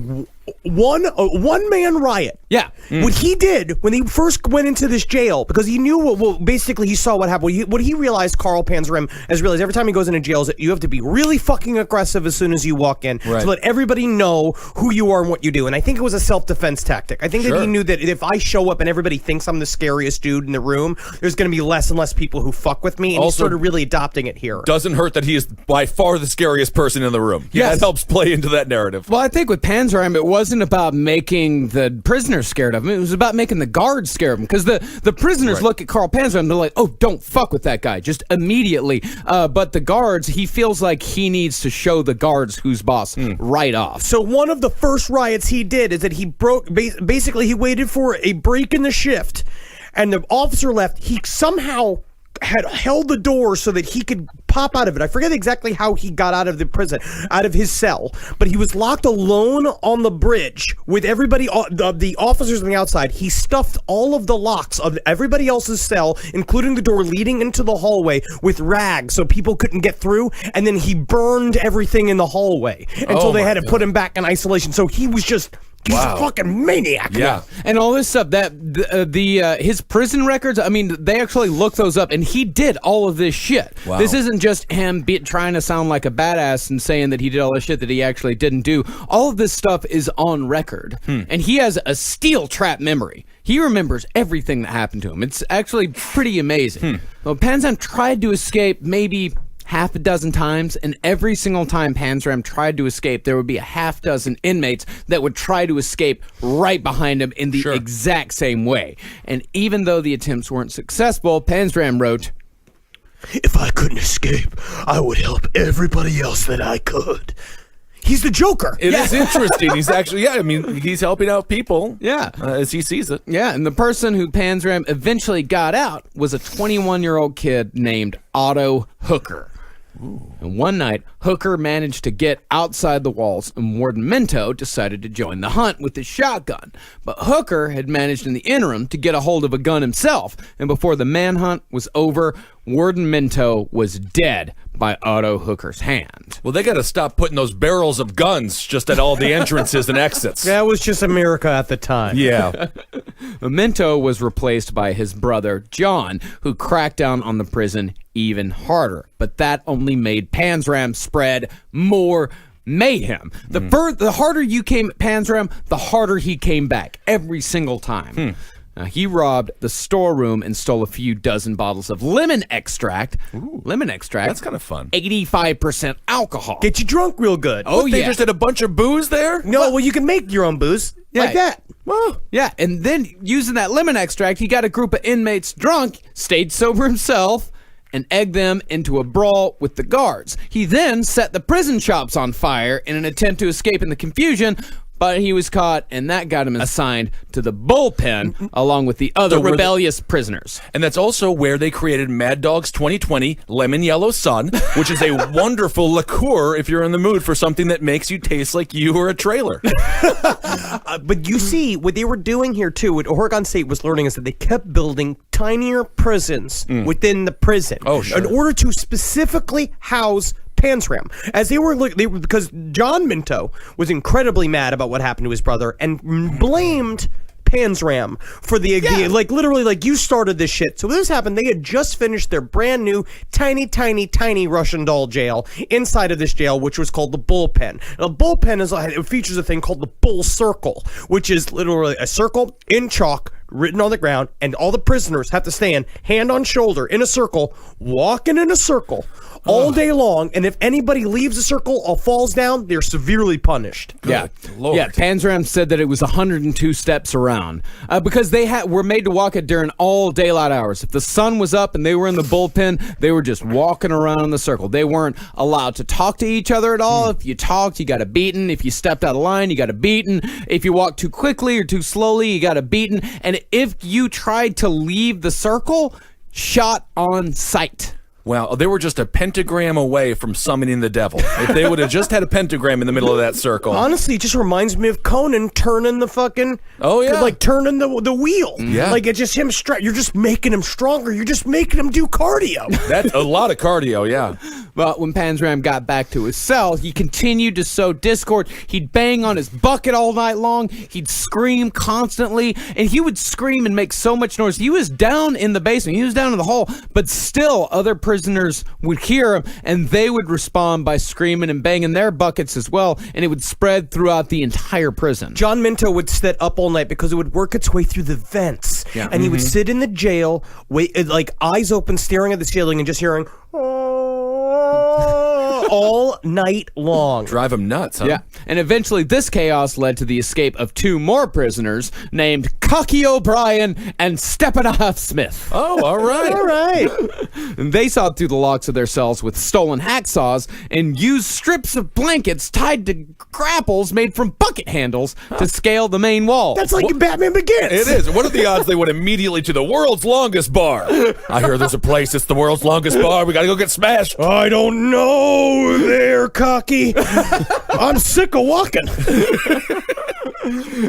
one-man riot. Yeah. What he did when he first went into this jail, because he knew basically he saw what happened. What he realized, Carl Panzram has realized every time he goes into jail is that you have to be really fucking aggressive as soon as you walk in to let everybody know who you are and what you do. And I think it was a self-defense tactic. I think that he knew that if I show up and everybody thinks I'm the scariest dude in the room, there's going to be less and less people who fuck with me. And he started really adopting it here. Doesn't hurt that he is by far the scariest person in the room. Yes. That helps play into that narrative. Well, I think with Panzram, it wasn't about making the prisoners scared of him. It was about making the guards scared of him. Because the prisoners look at Carl Panzram and they're like, oh, don't fuck with that guy. Just immediately. But the guards, he feels like he needs to show the guards who's boss right off. So one of the first riots he did is that he basically he waited for a break in the shift and the officer left. He somehow had held the door so that he could pop out of it. I forget exactly how he got out of the prison, out of his cell, but he was locked alone on the bridge with everybody, the officers on the outside. He stuffed all of the locks of everybody else's cell, including the door leading into the hallway, with rags so people couldn't get through, and then he burned everything in the hallway until they had to put him back in isolation. So he was just... He's a fucking maniac. Yeah. And all this stuff, that his prison records, I mean, they actually looked those up, and he did all of this shit. Wow. This isn't just him trying to sound like a badass and saying that he did all this shit that he actually didn't do. All of this stuff is on record. And he has a steel trap memory. He remembers everything that happened to him. It's actually pretty amazing. Well, Panzram tried to escape maybe half a dozen times, and every single time Panzram tried to escape, there would be a half dozen inmates that would try to escape right behind him in the exact same way. And even though the attempts weren't successful, Panzram wrote, "If I couldn't escape, I would help everybody else that I could." He's the Joker. It is interesting. He's actually, I mean, he's helping out people as he sees it. Yeah, and the person who Panzram eventually got out was a 21-year-old kid named Otto Hooker. And one night, Hooker managed to get outside the walls, and Warden Minto decided to join the hunt with his shotgun. But Hooker had managed in the interim to get a hold of a gun himself, and before the manhunt was over, Warden Minto was dead by Otto Hooker's hand. Well, they got to stop putting those barrels of guns just at all the entrances and exits. That was just America at the time. Yeah. Minto was replaced by his brother, John, who cracked down on the prison even harder. But that only made Panzram spread more mayhem. The harder you came at Panzram, the harder he came back every single time. He robbed the storeroom and stole a few dozen bottles of lemon extract. Lemon extract. That's kind of fun. 85% alcohol. Get you drunk real good. Oh, They yeah. just had a bunch of booze there? No, well, you can make your own booze like that. Well, yeah, and then using that lemon extract, he got a group of inmates drunk, stayed sober himself, and egged them into a brawl with the guards. He then set the prison shops on fire in an attempt to escape in the confusion, but he was caught, and that got him assigned to the bullpen along with the other rebellious prisoners. And that's also where they created Mad Dog's 2020 Lemon Yellow Sun, which is a wonderful liqueur if you're in the mood for something that makes you taste like you were a trailer. But you see, what they were doing here, too, what Oregon State was learning is that they kept building tinier prisons within the prison. Oh, sure. In order to specifically house Panzram. As they were because John Minto was incredibly mad about what happened to his brother and blamed Panzram for the literally, like, you started this shit. So when this happened, they had just finished their brand new tiny Russian doll jail inside of this jail, which was called the Bullpen. Now, the Bullpen it features a thing called the Bull Circle, which is literally a circle in chalk written on the ground, and all the prisoners have to stand hand on shoulder in a circle, walking in a circle all day long, and if anybody leaves the circle or falls down, they're severely punished. Yeah, Lord. yeah. Panzram said that it was 102 steps around because they were made to walk it during all daylight hours. If the sun was up and they were in the bullpen, they were just walking around in the circle. They weren't allowed to talk to each other at all. If you talked, you got a beating. If you stepped out of line, you got a beating. If you walked too quickly or too slowly, you got a beating. And if you tried to leave the circle, shot on sight. Well, they were just a pentagram away from summoning the devil. If they would have just had a pentagram in the middle of that circle. Honestly, it just reminds me of Conan turning the fucking... Oh, yeah. Like, turning the wheel. Yeah. Like, it's just him... You're just making him stronger. You're just making him do cardio. That's a lot of cardio, yeah. But when Panzram got back to his cell, he continued to sow discord. He'd bang on his bucket all night long. He'd scream constantly. And he would scream and make so much noise. He was down in the basement. He was down in the hole. But still, other prisoners would hear him, and they would respond by screaming and banging their buckets as well. And it would spread throughout the entire prison. John Minto would sit up all night because it would work its way through the vents. Yeah. And he would sit in the jail, like eyes open, staring at the ceiling and just hearing... all night long. Drive him nuts, huh? Yeah, and eventually this chaos led to the escape of two more prisoners named Cocky O'Brien and Steppenhoff Smith. Oh, all right. All right. And they sawed through the locks of their cells with stolen hacksaws and used strips of blankets tied to grapples made from bucket handles to scale the main wall. That's like Batman Begins. It is. What are the odds they went immediately to the world's longest bar? I hear there's a place that's the world's longest bar. We got to go get smashed. I don't know there, Cocky. I'm sick of walking.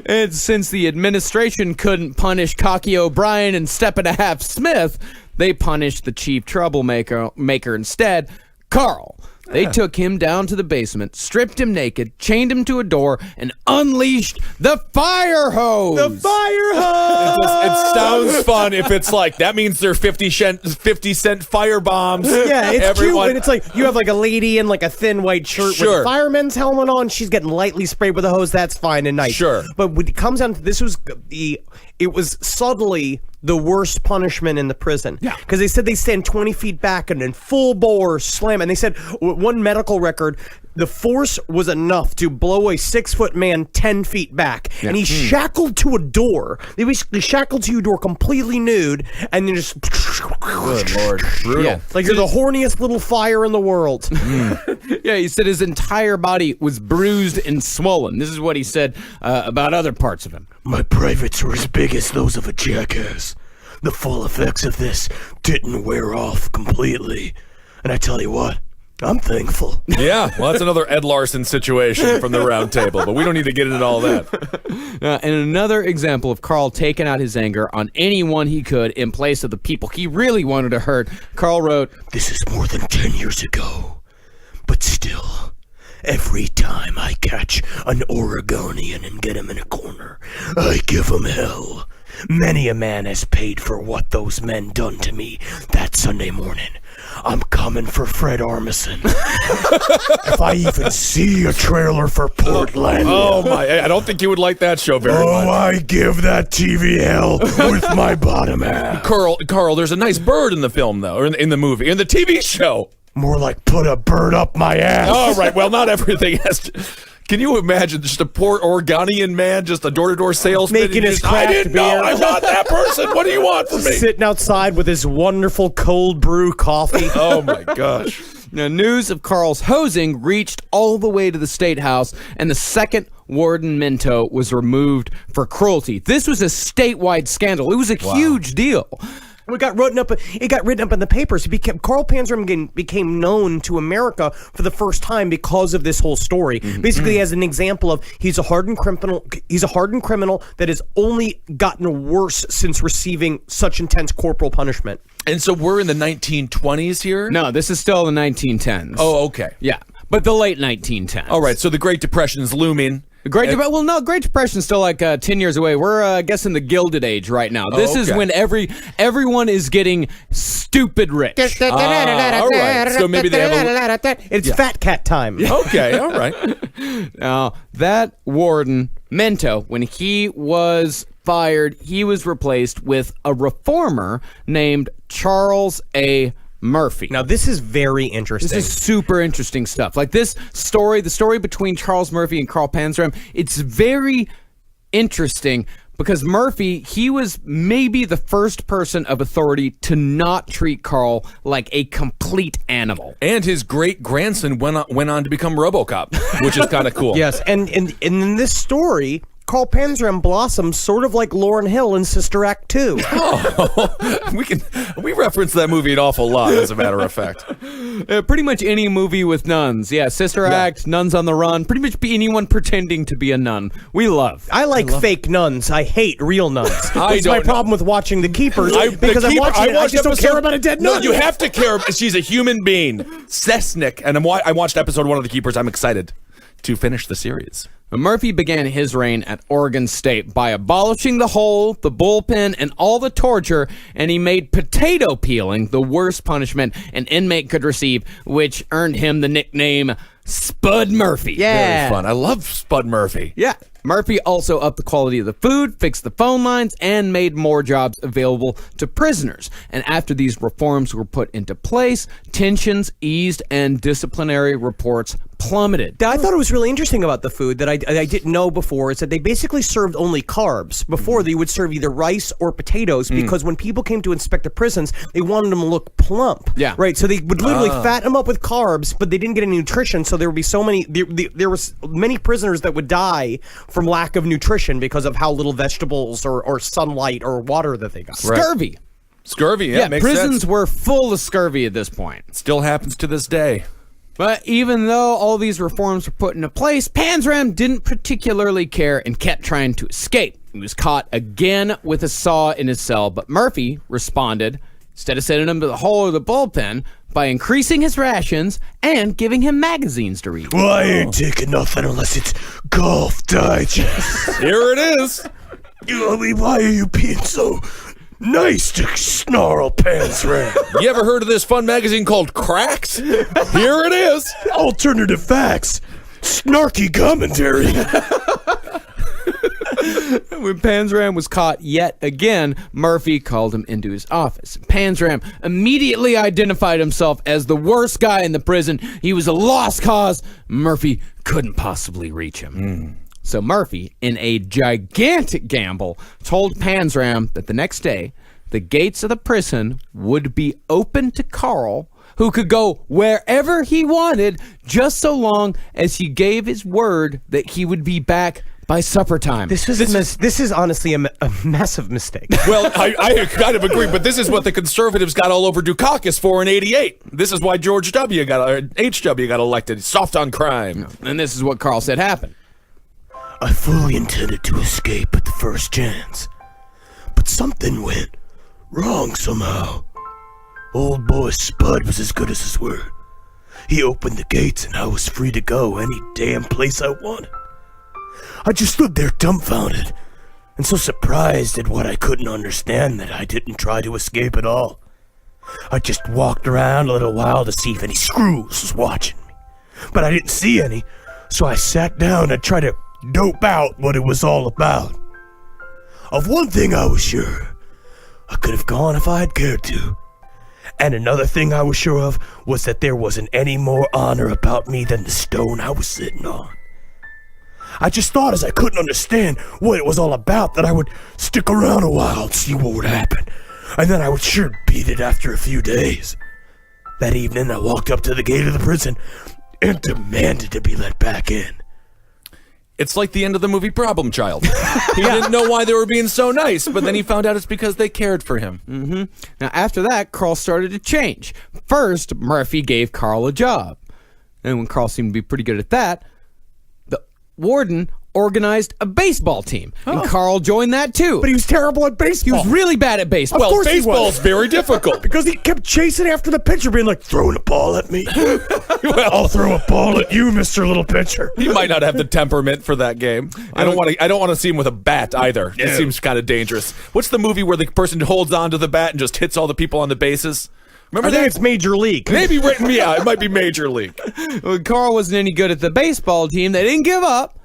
And since the administration couldn't punish Cocky O'Brien and Steppenhoff Smith, they punished the chief troublemaker instead, Carl. They took him down to the basement, stripped him naked, chained him to a door, and unleashed the fire hose. The fire hose. It sounds fun if it's like, that means they're 50 cent fire bombs. Yeah, it's Everyone, cute. And it's like you have like a lady in like a thin white shirt with a fireman's helmet on. She's getting lightly sprayed with a hose. That's fine and nice. Sure. But when it comes down to it was subtly the worst punishment in the prison. Yeah. Because they said they stand 20 feet back and then full bore slam. And they said one medical record, the force was enough to blow a 6-foot man 10 feet back. Yeah. And he's shackled to a door. They basically shackled to a door completely nude and then just... Good Lord. Brutal. Yeah. Like you're the horniest little fire in the world. Yeah, he said his entire body was bruised and swollen. This is what he said about other parts of him. My privates were as big as those of a jackass. The full effects of this didn't wear off completely. And I tell you what, I'm thankful. Yeah, well, that's another Ed Larson situation from the round table, but we don't need to get into all that. And another example of Carl taking out his anger on anyone he could in place of the people he really wanted to hurt, Carl wrote, This is more than 10 years ago, but still, every time I catch an Oregonian and get him in a corner, I give him hell. Many a man has paid for what those men done to me that Sunday morning. I'm coming for Fred Armisen. If I even see a trailer for Portland. Oh, my. I don't think you would like that show very much. Oh, I give that TV hell with my bottom half. Carl, there's a nice bird in the film, though, or in the movie, in the TV show. More like put a bird up my ass. All right, well, not everything has to... Can you imagine just a poor Oregonian man, just a door-to-door salesman? Making his I craft didn't know. beer. I'm not that person. What do you want from me? Sitting outside with his wonderful cold brew coffee. Oh, my gosh. Now, news of Carl's hosing reached all the way to the State House, and the second warden Minto was removed for cruelty. This was a statewide scandal. It was a huge deal. It got written up in the papers. Carl Panzram became known to America for the first time because of this whole story. Basically, as an example of he's a hardened criminal. He's a hardened criminal that has only gotten worse since receiving such intense corporal punishment. And so we're in the 1920s here? No, this is still the 1910s. Oh, okay. Yeah, but the late 1910s. All right, so the Great Depression is looming. The Great Depression is still like 10 years away. We're, I guess, in the Gilded Age right now. This is when everyone is getting stupid rich. All right, so maybe they have It's fat cat time. Okay, all right. Now, that warden, Minto, when he was fired, he was replaced with a reformer named Charles A. Murphy. Now, this is very interesting. This is super interesting stuff. Like this story, the story between Charles Murphy and Carl Panzram, it's very interesting because Murphy, he was maybe the first person of authority to not treat Carl like a complete animal. And his great-grandson went on to become RoboCop, which is kind of cool. Yes, and in this story, Carl Panzram blossoms sort of like Lauryn Hill in Sister Act 2. We reference that movie an awful lot, as a matter of fact. Pretty much any movie with nuns. Yeah, Sister Act, Nuns on the Run, pretty much be anyone pretending to be a nun. We love. I like fake nuns. I hate real nuns. That's my don't problem with watching The Keepers. I just don't care about a dead nun. No, you have to care. She's a human being. Cessnick. And I watched episode 1 of The Keepers. I'm excited to finish the series. Murphy began his reign at Oregon State by abolishing the hole, the bullpen, and all the torture, and he made potato peeling the worst punishment an inmate could receive, which earned him the nickname Spud Murphy. Yeah. Very fun. I love Spud Murphy. Yeah. Murphy also upped the quality of the food, fixed the phone lines, and made more jobs available to prisoners. And after these reforms were put into place, tensions eased and disciplinary reports plummeted. I thought it was really interesting about the food that I didn't know before is that they basically served only carbs. Before, they would serve either rice or potatoes because when people came to inspect the prisons, they wanted them to look plump. Yeah. Right? So they would literally fatten them up with carbs, but they didn't get any nutrition, so there would be so many... There was many prisoners that would die from lack of nutrition because of how little vegetables or sunlight or water that they got. Scurvy. Scurvy, yeah, makes prisons sense. were full of scurvy at this point. Still happens to this day. But even though all these reforms were put into place, Panzram didn't particularly care and kept trying to escape. He was caught again with a saw in his cell, but Murphy responded, instead of sending him to the hole or the bullpen, by increasing his rations and giving him magazines to read. Well, I ain't taking nothing unless it's Golf Digest. Here it is. I mean, why are you being so nice to Snarl Panzram? You ever heard of this fun magazine called Cracks? Here it is. Alternative facts. Snarky commentary. When Panzram was caught yet again, Murphy called him into his office. Panzram immediately identified himself as the worst guy in the prison. He was a lost cause. Murphy couldn't possibly reach him. So Murphy, in a gigantic gamble, told Panzram that the next day, the gates of the prison would be open to Carl, who could go wherever he wanted, just so long as he gave his word that he would be back by supper time. This is honestly a massive mistake. Well, I kind of agree, but this is what the conservatives got all over Dukakis for in '88. This is why H.W. got elected. Soft on crime. And this is what Carl said happened. I fully intended to escape at the first chance, but something went wrong somehow. Old boy Spud was as good as his word. He opened the gates and I was free to go any damn place I wanted. I just stood there dumbfounded and so surprised at what I couldn't understand that I didn't try to escape at all. I just walked around a little while to see if any screws was watching me, but I didn't see any, so I sat down and tried to dope out what it was all about. Of one thing I was sure, I could have gone if I had cared to. And another thing I was sure of was that there wasn't any more honor about me than the stone I was sitting on. I just thought, as I couldn't understand what it was all about, that I would stick around a while and see what would happen, and then I would sure beat it after a few days. That evening I walked up to the gate of the prison and demanded to be let back in. It's like the end of the movie Problem Child. He didn't know why they were being so nice, but then he found out it's because they cared for him. Mm-hmm. Now, after that, Carl started to change. First, Murphy gave Carl a job. And when Carl seemed to be pretty good at that, the warden organized a baseball team. And Carl joined that too. But he was terrible at He baseball. was really bad at baseball. Well, course he was. baseball's very difficult. Because he kept chasing after the pitcher, being like, throwing a ball at me. I'll throw a ball at you, Mr. Little Pitcher. He might not have the temperament for that game. I don't want to see him with a bat either. It seems kind of dangerous. What's the movie where the person holds onto the bat and just hits all the people on the bases? Remember I think that? it's Major League. Maybe written me out. It might be Major League. When Carl wasn't any good at the baseball team, they didn't give up.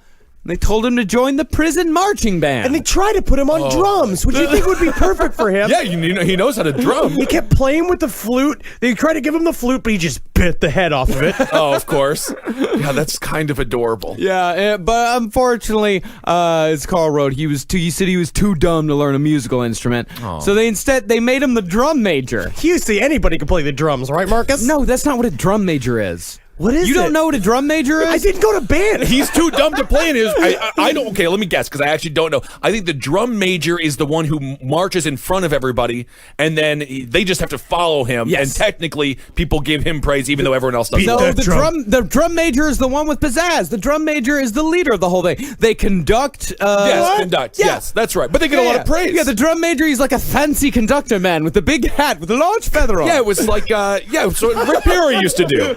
They told him to join the prison marching band. And they tried to put him on drums, which you think would be perfect for him. Yeah, you know, he knows how to drum. He kept playing with the flute. They tried to give him the flute, but he just bit the head off of it. Oh, of course. Yeah, that's kind of adorable. Yeah, but unfortunately, as Carl wrote, he said he was too dumb to learn a musical instrument. So they made him the drum major. You see, anybody can play the drums, right, Marcus? No, that's not what a drum major is. What is You it? don't know what a drum major is? I didn't go to band. He's too dumb to play in his. I don't. Okay, let me guess because I actually don't know. I think the drum major is the one who marches in front of everybody, and then they just have to follow him. Yes. And technically, people give him praise even though everyone else doesn't. No, that the drum major is the one with pizzazz. The drum major is the leader of the whole thing. They conduct. Yes, conduct. Yeah. Yes, that's right. But they get a lot of praise. Yeah, the drum major, he's like a fancy conductor man with a big hat with a large feather on. Yeah, it was like so what Rick Perry used to do.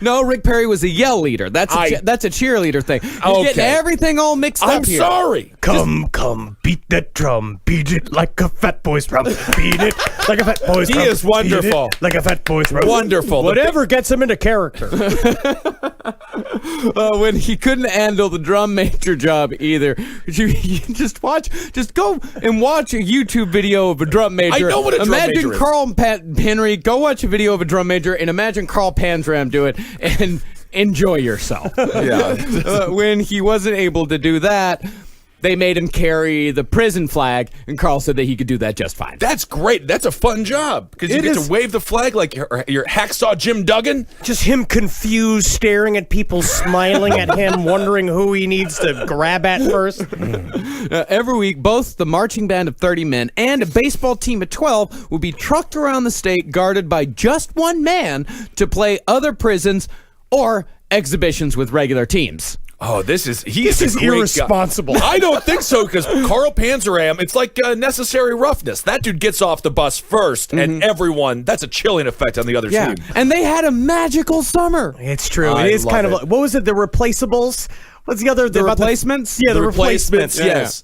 No, Rick Perry was a yell leader. That's a cheerleader thing. You're getting everything all mixed up I'm here. sorry. Come, beat that drum, beat it like a fat boy's drum, beat it like a fat boy's drum. He is wonderful. Beat it like a fat boy's drum. Wonderful. Whatever gets him into character. When he couldn't handle the drum major job either, you just go and watch a YouTube video of a drum major. I know what a drum imagine major is. Carl Henry, go watch a video of a drum major and imagine Carl Panzram do it and enjoy yourself. Yeah. When he wasn't able to do that, they made him carry the prison flag, and Carl said that he could do that just fine. That's great. That's a fun job because you It get is. to wave the flag like your hacksaw Jim Duggan. Just him confused, staring at people, smiling at him, wondering who he needs to grab at first. Every week, both the marching band of 30 men and a baseball team of 12 would be trucked around the state guarded by just one man to play other prisons or exhibitions with regular teams. Oh, this is is irresponsible. I don't think so because Carl Panzram, it's like necessary roughness. That dude gets off the bus first, and everyone, that's a chilling effect on the other team. And they had a magical summer. It's true. I It is love kind of it. like, what was it? The Replaceables? What's the other? The about Replacements? Yeah, the Replacements, replacements. yes.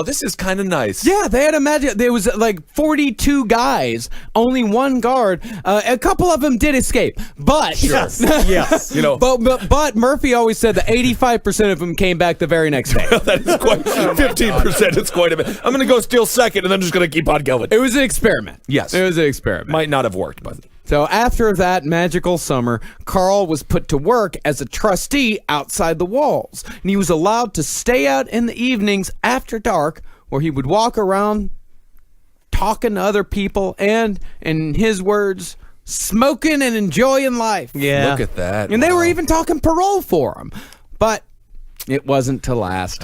This is kind of nice. Yeah, they had a magic. There was like 42 guys, only one guard. A couple of them did escape, but Yes. Yes. You know, but Murphy always said that 85% of them came back the very next day. that is quite 15%. It's quite a bit. I'm going to go steal second, and I'm just going to keep on going. It was an experiment. Yes. It was an experiment. Might not have worked, but So after that magical summer, Carl was put to work as a trustee outside the walls, and he was allowed to stay out in the evenings after dark, where he would walk around talking to other people and, in his words, smoking and enjoying life. Yeah. look at that. And they were even talking parole for him. But it wasn't to last.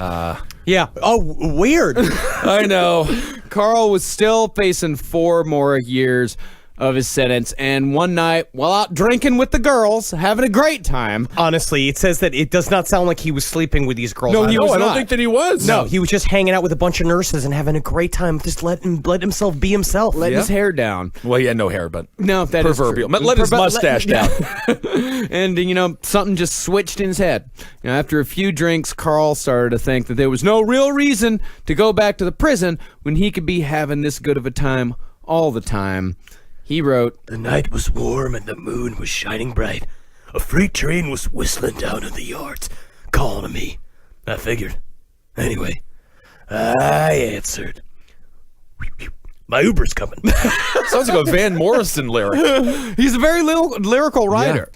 Yeah. Oh, weird. I know. Carl was still facing 4 more years of his sentence, and one night, while out drinking with the girls, having a great time. Honestly, it says that it does not sound like he was sleeping with these girls. No, he was I don't not. think that he was. No, he was just hanging out with a bunch of nurses and having a great time. Just let himself be himself. Letting his hair down. Well, he had no hair, but No, that is proverbial. true. Let his mustache down. And, something just switched in his head. After a few drinks, Carl started to think that there was no real reason to go back to the prison when he could be having this good of a time all the time. He wrote, The night was warm and the moon was shining bright. A freight train was whistling down in the yards, calling to me. I figured. Anyway, I answered. My Uber's coming. Sounds like a Van Morrison lyric. he's a very lyrical writer.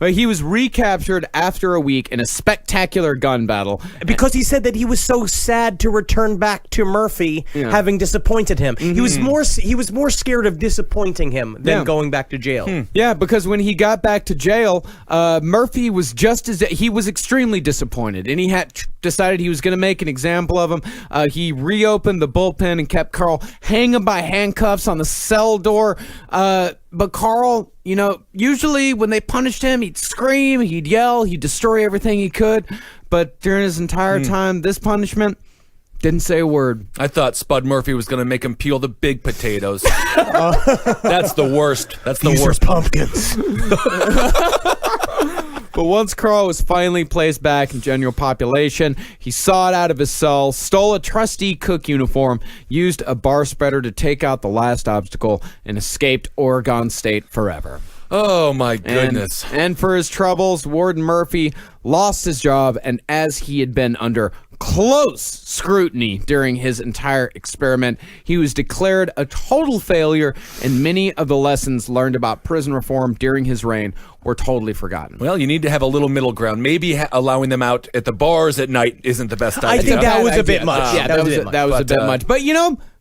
But he was recaptured after a week in a spectacular gun battle. Because he said that he was so sad to return back to Murphy, having disappointed him. He was more scared of disappointing him than going back to jail. Yeah, because when he got back to jail, Murphy was he was extremely disappointed, and he had decided he was going to make an example of him. He reopened the bullpen and kept Carl hanging by handcuffs on the cell door. But Carl, usually when they punished him, he'd scream, he'd yell, he'd destroy everything he could. But during his entire time, this punishment, didn't say a word. I thought Spud Murphy was going to make him peel the big potatoes. That's the worst. That's the These worst. are pumpkins. But once Carl was finally placed back in general population, he sought out of his cell, stole a trusty cook uniform, used a bar spreader to take out the last obstacle, and escaped Oregon State forever. Oh, my goodness. And for his troubles, Warden Murphy lost his job, and as he had been under close scrutiny during his entire experiment, he was declared a total failure, and many of the lessons learned about prison reform during his reign were totally forgotten. Well, you need to have a little middle ground. Maybe allowing them out at the bars at night isn't the best idea. I think that was a bit much. Yeah, that was a bit much. But,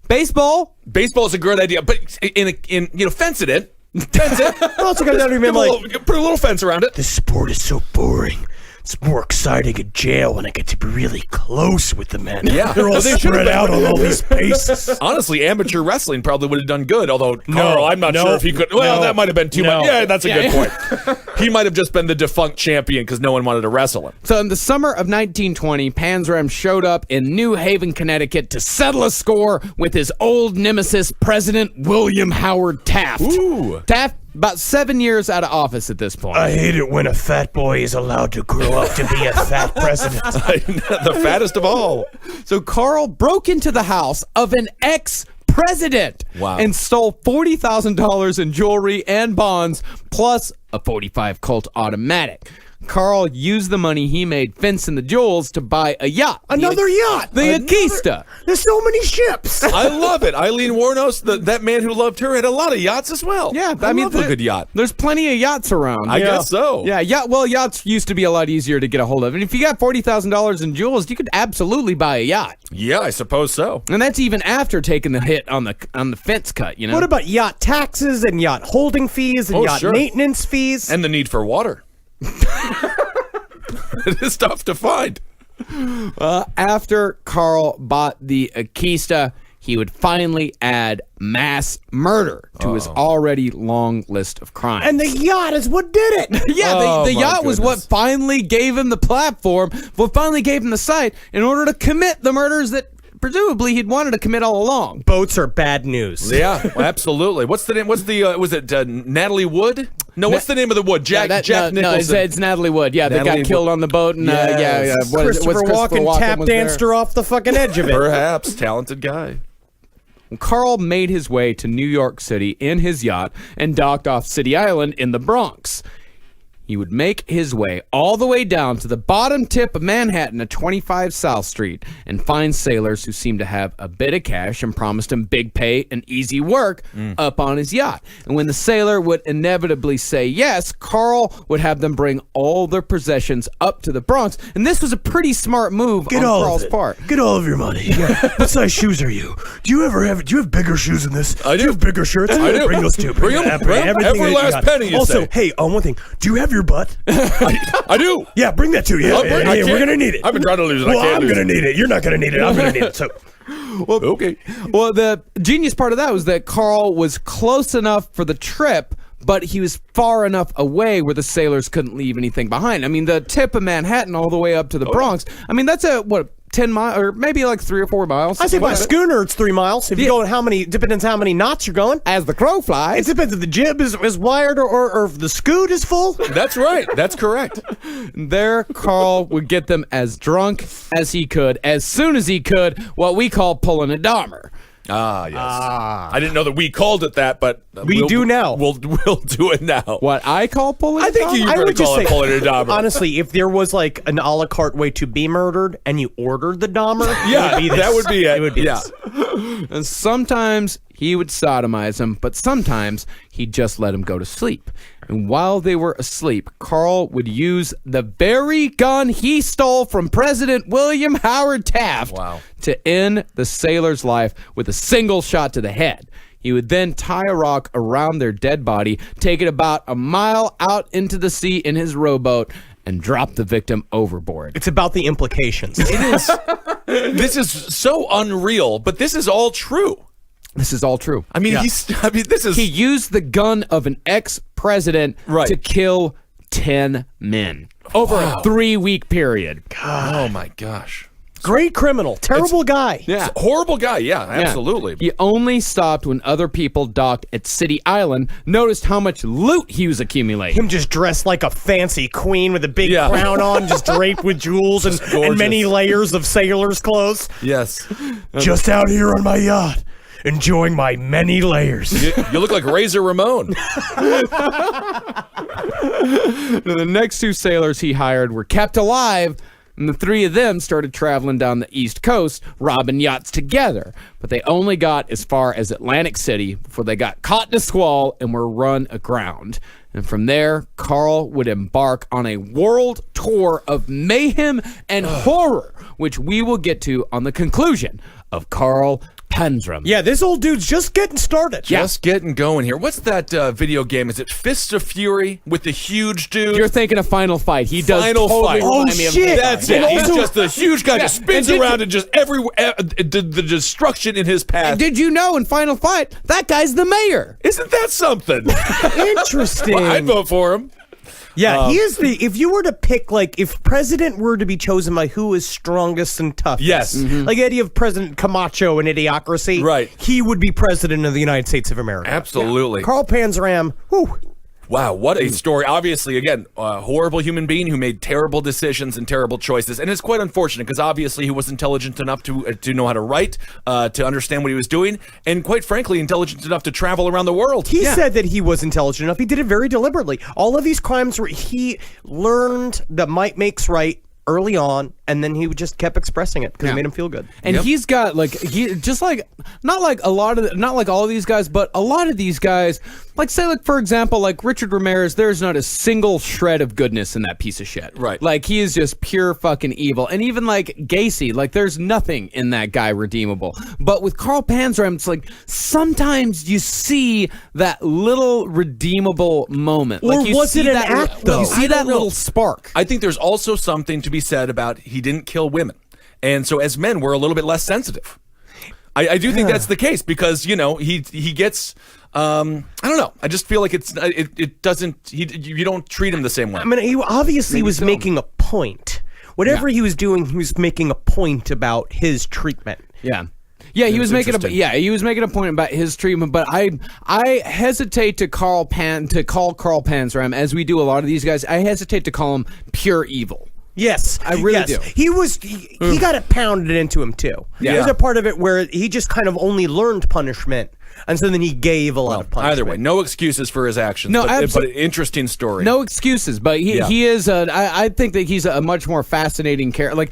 baseball. Baseball is a great idea, but fence it in. Fence it. Also got to remember, Put a little fence around it. This sport is so boring. It's more exciting in jail when I get to be really close with the men. Yeah. They're all They should've spread been. out on all these bases. Honestly, amateur wrestling probably would have done good, although Carl, I'm not sure if he could. Well, that might have been too much. Yeah, that's a good point. He might have just been the defunct champion because no one wanted to wrestle him. So in the summer of 1920, Panzram showed up in New Haven, Connecticut to settle a score with his old nemesis, President William Howard Taft. Ooh. Taft, about 7 years out of office at this point. I hate it when a fat boy is allowed to grow up to be a fat president. The fattest of all. So Carl broke into the house of an ex-president and stole $40,000 in jewelry and bonds, plus a .45 Colt automatic. Carl used the money he made fencing the jewels to buy a yacht. Another yacht. The Akista. There's so many ships. I love it. Eileen Warnos, that man who loved her, had a lot of yachts as well. Yeah, I love a good yacht. There's plenty of yachts around. I guess so. Yeah, yachts used to be a lot easier to get a hold of. And if you got $40,000 in jewels, you could absolutely buy a yacht. Yeah, I suppose so. And that's even after taking the hit on the fence cut, What about yacht taxes and yacht holding fees and yacht maintenance fees? And the need for water. It is tough to find. After Carl bought the Akista, he would finally add mass murder to his already long list of crimes. And the yacht is what did it. Yeah, the yacht was what finally gave him the platform, what finally gave him the site in order to commit the murders that presumably he'd wanted to commit all along. Boats are bad news. Yeah, absolutely. What's the name? Was it Natalie Wood? No, what's the name of the wood? Jack Nicholson. No, it's Natalie Wood. Yeah, Natalie they got killed on the boat, and Christopher Walken tap danced her off the fucking edge of it. Perhaps. Talented guy. Carl made his way to New York City in his yacht and docked off City Island in the Bronx. He would make his way all the way down to the bottom tip of Manhattan at 25 South Street and find sailors who seemed to have a bit of cash and promised him big pay and easy work up on his yacht. And when the sailor would inevitably say yes, Carl would have them bring all their possessions up to the Bronx. And this was a pretty smart move on Carl's part. Get all of your money. What size shoes are you? Do you have bigger shoes than this? I do. You have bigger shirts? I do. Bring those two. Bring them. Every last penny, you Also, say. hey, one thing. Do you have your your butt? I do. Yeah, bring that to you. I'll bring- I We're can't- gonna need it. I've been trying to lose it. I Well, can't I'm lose gonna it. need it. You're not gonna need it. I'm gonna need it. So Okay. Well, the genius part of that was that Carl was close enough for the trip, but he was far enough away where the sailors couldn't leave anything behind. I mean, the tip of Manhattan all the way up to the Bronx. I mean, that's 10 miles, or maybe like 3 or 4 miles. I say by Whatever. schooner, it's 3 miles. If you go how many, depends how many knots you're going. As the crow It flies. depends if the jib is wired or if the scoot is full. That's right. That's correct. There, Carl would get them as drunk as he could, as soon as he could, what we call pulling a Dahmer. Ah, yes. I didn't know that we called it that, but We do now. We'll do it now. What I call pulling a I think Dahmer? you're I going to would just call it say, pulling a Dahmer. honestly, if there was like an a la carte way to be murdered and you ordered the Dahmer, Yeah, it would be this. that would be it. It would be Yeah. this. And sometimes he would sodomize him, but sometimes he'd just let him go to sleep. And while they were asleep, Carl would use the very gun he stole from President William Howard Taft to end the sailor's life with a single shot to the head. He would then tie a rock around their dead body, take it about a mile out into the sea in his rowboat, and drop the victim overboard. It's about the implications. It is. This is so unreal, but this is all true. This is all true. I mean, this is. He used the gun of an ex-president Right. to kill 10 men over a 3-week period. Oh my gosh. Great criminal, terrible guy. Yeah. Horrible guy. Yeah, Yeah. absolutely. He only stopped when other people docked at City Island, noticed how much loot he was accumulating. Him just dressed like a fancy queen with a big Yeah. crown on, just draped with jewels and gorgeous. many layers of sailor's clothes. Yes. Just out here on my yacht, enjoying my many layers. You look like Razor Ramon. The next 2 sailors he hired were kept alive, and the 3 of them started traveling down the East Coast, robbing yachts together. But they only got as far as Atlantic City before they got caught in a squall and were run aground. And from there, Carl would embark on a world tour of mayhem and horror, which we will get to on the conclusion of Carl Panzram. Yeah, this old dude's just getting started. Just getting going here. What's that video game? Is it Fists of Fury with the huge dude? You're thinking of Final Fight. He does Final totally Fight. remind Oh, me of shit. That's And it. He's also- just the huge guy, just spins And did around you- and just the destruction in his path. Did you know in Final Fight, that guy's the mayor? Isn't that something? Interesting. Well, I'd vote for him. Yeah, he is the. If you were to pick, like, if president were to be chosen by who is strongest and toughest, Yes. like the idea of President Camacho and Idiocracy, Right. He would be president of the United States of America. Absolutely. Carl Panzram, whew. Wow, what a story. Obviously, again, a horrible human being who made terrible decisions and terrible choices. And it's quite unfortunate because obviously he was intelligent enough to know how to write, to understand what he was doing, and quite frankly, intelligent enough to travel around the world. He said that he was intelligent enough. He did it very deliberately. All of these crimes were he learned that might makes right early on, and then he just kept expressing it because it made him feel good. And he's got just like not like all of these guys, but a lot of these guys, like say like for example, like Richard Ramirez, there's not a single shred of goodness in that piece of shit. Right. Like he is just pure fucking evil. And even like Gacy, like there's nothing in that guy redeemable. But with Carl Panzram, it's like sometimes you see that little redeemable moment. Or Like you was see it an that, act, though? You see I that don't know. little spark. I think there's also something to be said about he didn't kill women. And so as men, we're a little bit less sensitive. I do think that's the case because, you know, he gets, I don't know. I just feel like it doesn't, you don't treat him the same way. I mean, he obviously was so. making a point. Whatever he was doing, he was making a point about his treatment. Yeah. Yeah, he was making interesting. a point about his treatment, but I hesitate to call Carl Panzram, as we do a lot of these guys. I hesitate to call him pure evil. Yes, I really do. He got it pounded into him too. Yeah. There's a part of it where he just kind of only learned punishment, and so then he gave a lot of punishment. Either way, no excuses for his actions. No, but an interesting story. No excuses, but he is. I think that he's a much more fascinating character. Like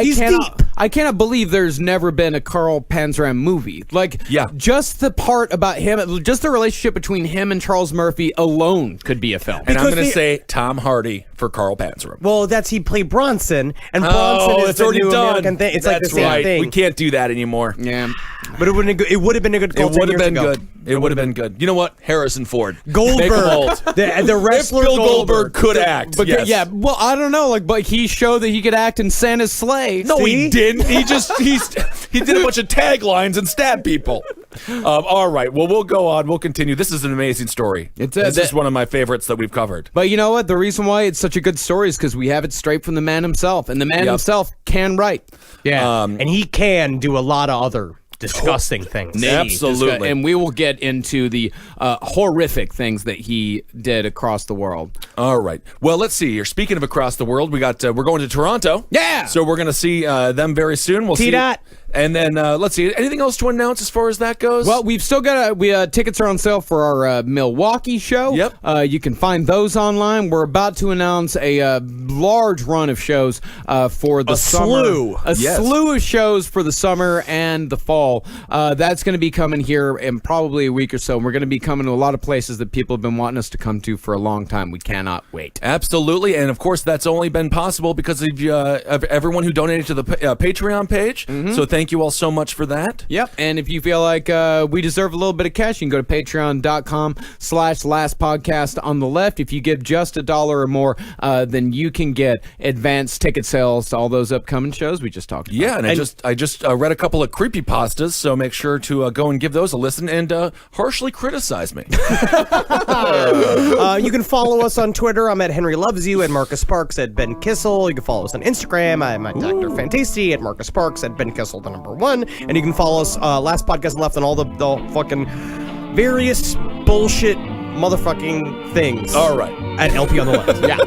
He's deep. I cannot believe there's never been a Carl Panzram movie. Like just the part about him, just the relationship between him and Charles Murphy alone could be a film. And I'm Because going to say Tom Hardy for Carl Panzram. Well, he played Bronson, and Bronson is it's the already new done. American thing. It's like the That's same right. thing. We can't do that anymore. Yeah. But it would have been a good call. It would 10 have years been ago. good. It would have been good. You know what? Harrison Ford. Goldberg. Make him old. The wrestler If Bill Goldberg could act. But yes. yeah, well, I don't know, but he showed that he could act in Santa's sleigh. No, See? he didn't. He did a bunch of taglines and stabbed people. All right. Well, we'll go on. We'll continue. This is an amazing story. This is one of my favorites that we've covered. But you know what? The reason why it's such a good story is because we have it straight from the man himself, and the man himself can write. Yeah, and he can do a lot of other disgusting things. Absolutely. And we will get into the horrific things that he did across the world. All right. Well, let's see here. Speaking of across the world, we're going to Toronto. Yeah. So we're going to see them very soon. We'll see. T-Dot. And then let's see. Anything else to announce as far as that goes? Well, we've still got tickets are on sale for our Milwaukee show. Yep. You can find those online. We're about to announce a large run of shows for the summer. Slew of shows for the summer and the fall. That's going to be coming here in probably a week or so. And we're going to be coming to a lot of places that people have been wanting us to come to for a long time. We cannot wait. Absolutely. And of course, that's only been possible because of everyone who donated to the Patreon page. Mm-hmm. So thank you all so much for that. Yep. And if you feel like we deserve a little bit of cash, you can go to patreon.com/lastpodcast on the left. If you give just $1 or more, then you can get advanced ticket sales to all those upcoming shows we just talked about. Yeah, and I just read a couple of creepypastas, so make sure to go and give those a listen and harshly criticize me. You can follow us on Twitter. I'm at Henry Loves You, and Marcus Sparks at Ben Kissel. You can follow us on Instagram. I'm at Dr. Fantasy, at Marcus Sparks, at Ben Kissel, the #1. And you can follow us, Last Podcast Left, on all the fucking various bullshit motherfucking things. All right. At LP on the left. Yeah.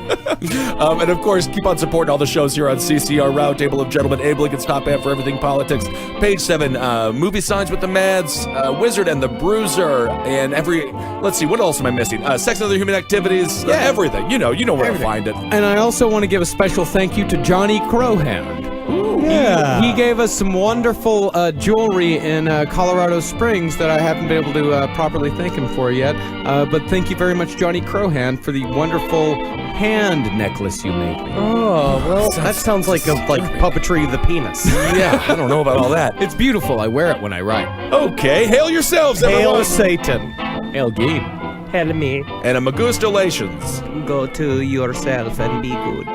And of course, keep on supporting all the shows here on CCR Roundtable of Gentlemen, Abe Lincoln's top band for everything politics. Page 7, movie signs with the Mads, Wizard and the Bruiser, and let's see, what else am I missing? Sex and Other Human Activities, everything. You know where to find it. And I also want to give a special thank you to Johnny Crowhand. Yeah. He gave us some wonderful jewelry in Colorado Springs that I haven't been able to properly thank him for yet. But thank you very much, Johnny Crowhand, for the wonderful hand necklace you made me. Oh, well, that sounds like puppetry of the penis. Yeah, I don't know about all that. It's beautiful. I wear it when I write. Okay, hail yourselves, everyone. Hail Satan. Hail Gabe. Hail me. And a magustulations. Go to yourself and be good.